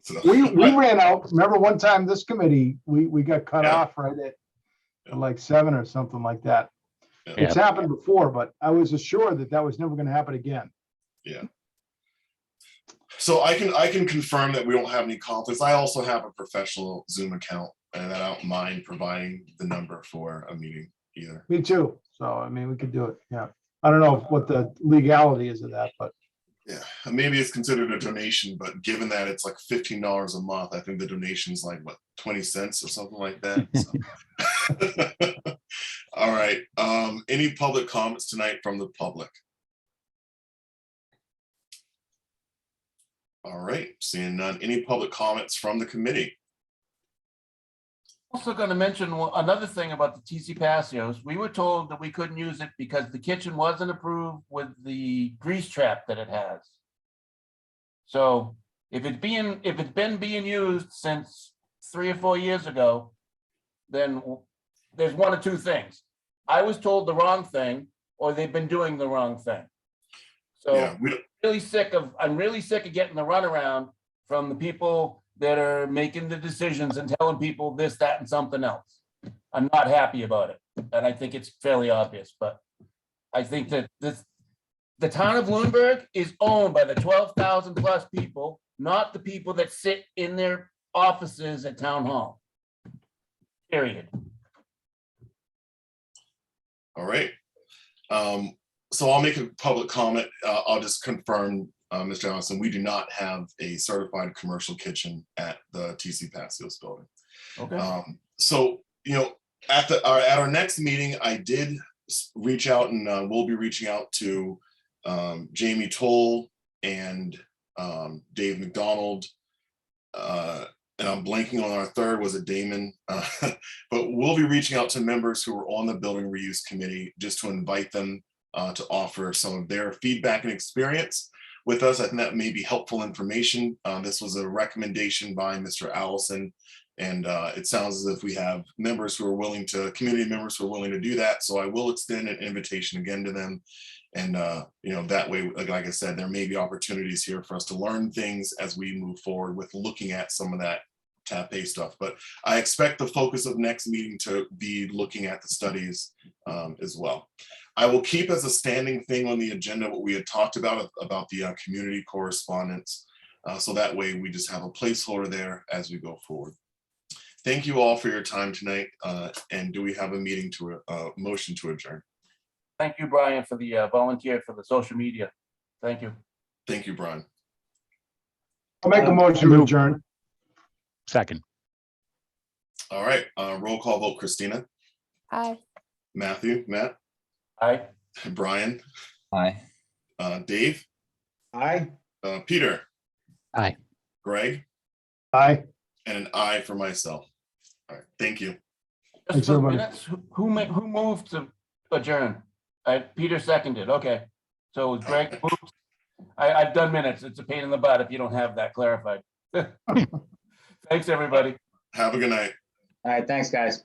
So- We ran out. Remember one time this committee, we got cut Yeah. off right at like 7 or something like that. Yeah. It's happened before, but I was assured that was never going to happen again. So I can confirm that we don't have any conflicts. I also have a professional Zoom account and I don't mind providing the number for a meeting either. Me too. So, I mean, we could do it. Yeah. I don't know what the legality is of that, but Yeah, maybe it's considered a donation, but given that it's like $15 a month, I think the donation's like what, 20 cents or something like that. So. All right. Any public comments tonight from the public? All right, seeing none. Any public comments from the committee? Also going to mention another thing about the TC Passios. We were told that we couldn't use it because the kitchen wasn't approved with the grease trap that it has. So if it's been being used since 3 or 4 years ago, then there's one of two things. I was told the wrong thing, or they've been doing the wrong thing. So Yeah, I'm really sick of getting the runaround from the people that are making the decisions and telling people this, that, and something else. I'm not happy about it. And I think it's fairly obvious, but I think that the town of Lunenburg is owned by the 12,000 plus people, not the people that sit in their offices at town hall. Period. all right. So I'll make a public comment. I'll just confirm, Mr. Allison, we do not have a certified commercial kitchen at the TC Passios building. Okay. So, you know, at our next meeting, I did reach out, and we'll be reaching out to Jamie Toll and Dave McDonald. And I'm blanking on our third, was it Damon? But we'll be reaching out to members who are on the building reuse committee just to invite them to offer some of their feedback and experience with us. I think that may be helpful information. This was a recommendation by Mr. Allison, and it sounds as if we have members who are willing to, community members who are willing to do that. So I will extend an invitation again to them. And, you know, that way, like I said, there may be opportunities here for us to learn things as we move forward with looking at some of that TAP stuff. But I expect the focus of next meeting to be looking at the studies as well. I will keep as a standing thing on the agenda what we had talked about the community correspondence. So that way we just have a placeholder there as we go forward. Thank you all for your time tonight. And do we have a meeting to motion to adjourn? Thank you, Brian, for the volunteer for the social media. Thank you. Thank you, Brian. I'll make a motion to adjourn. Second. All right, roll call vote. Christina, Aye. Matthew, Matt, Aye. Brian, Aye. Dave, Aye. Peter. Aye. Greg, Aye. and an aye for myself. All right, thank you. Just Thanks, for everybody. minutes, who moved to adjourn? Peter seconded. Okay. So Greg moved. I've done minutes. It's a pain in the butt if you don't have that clarified. Thanks, everybody. Have a good night. All right, thanks, guys.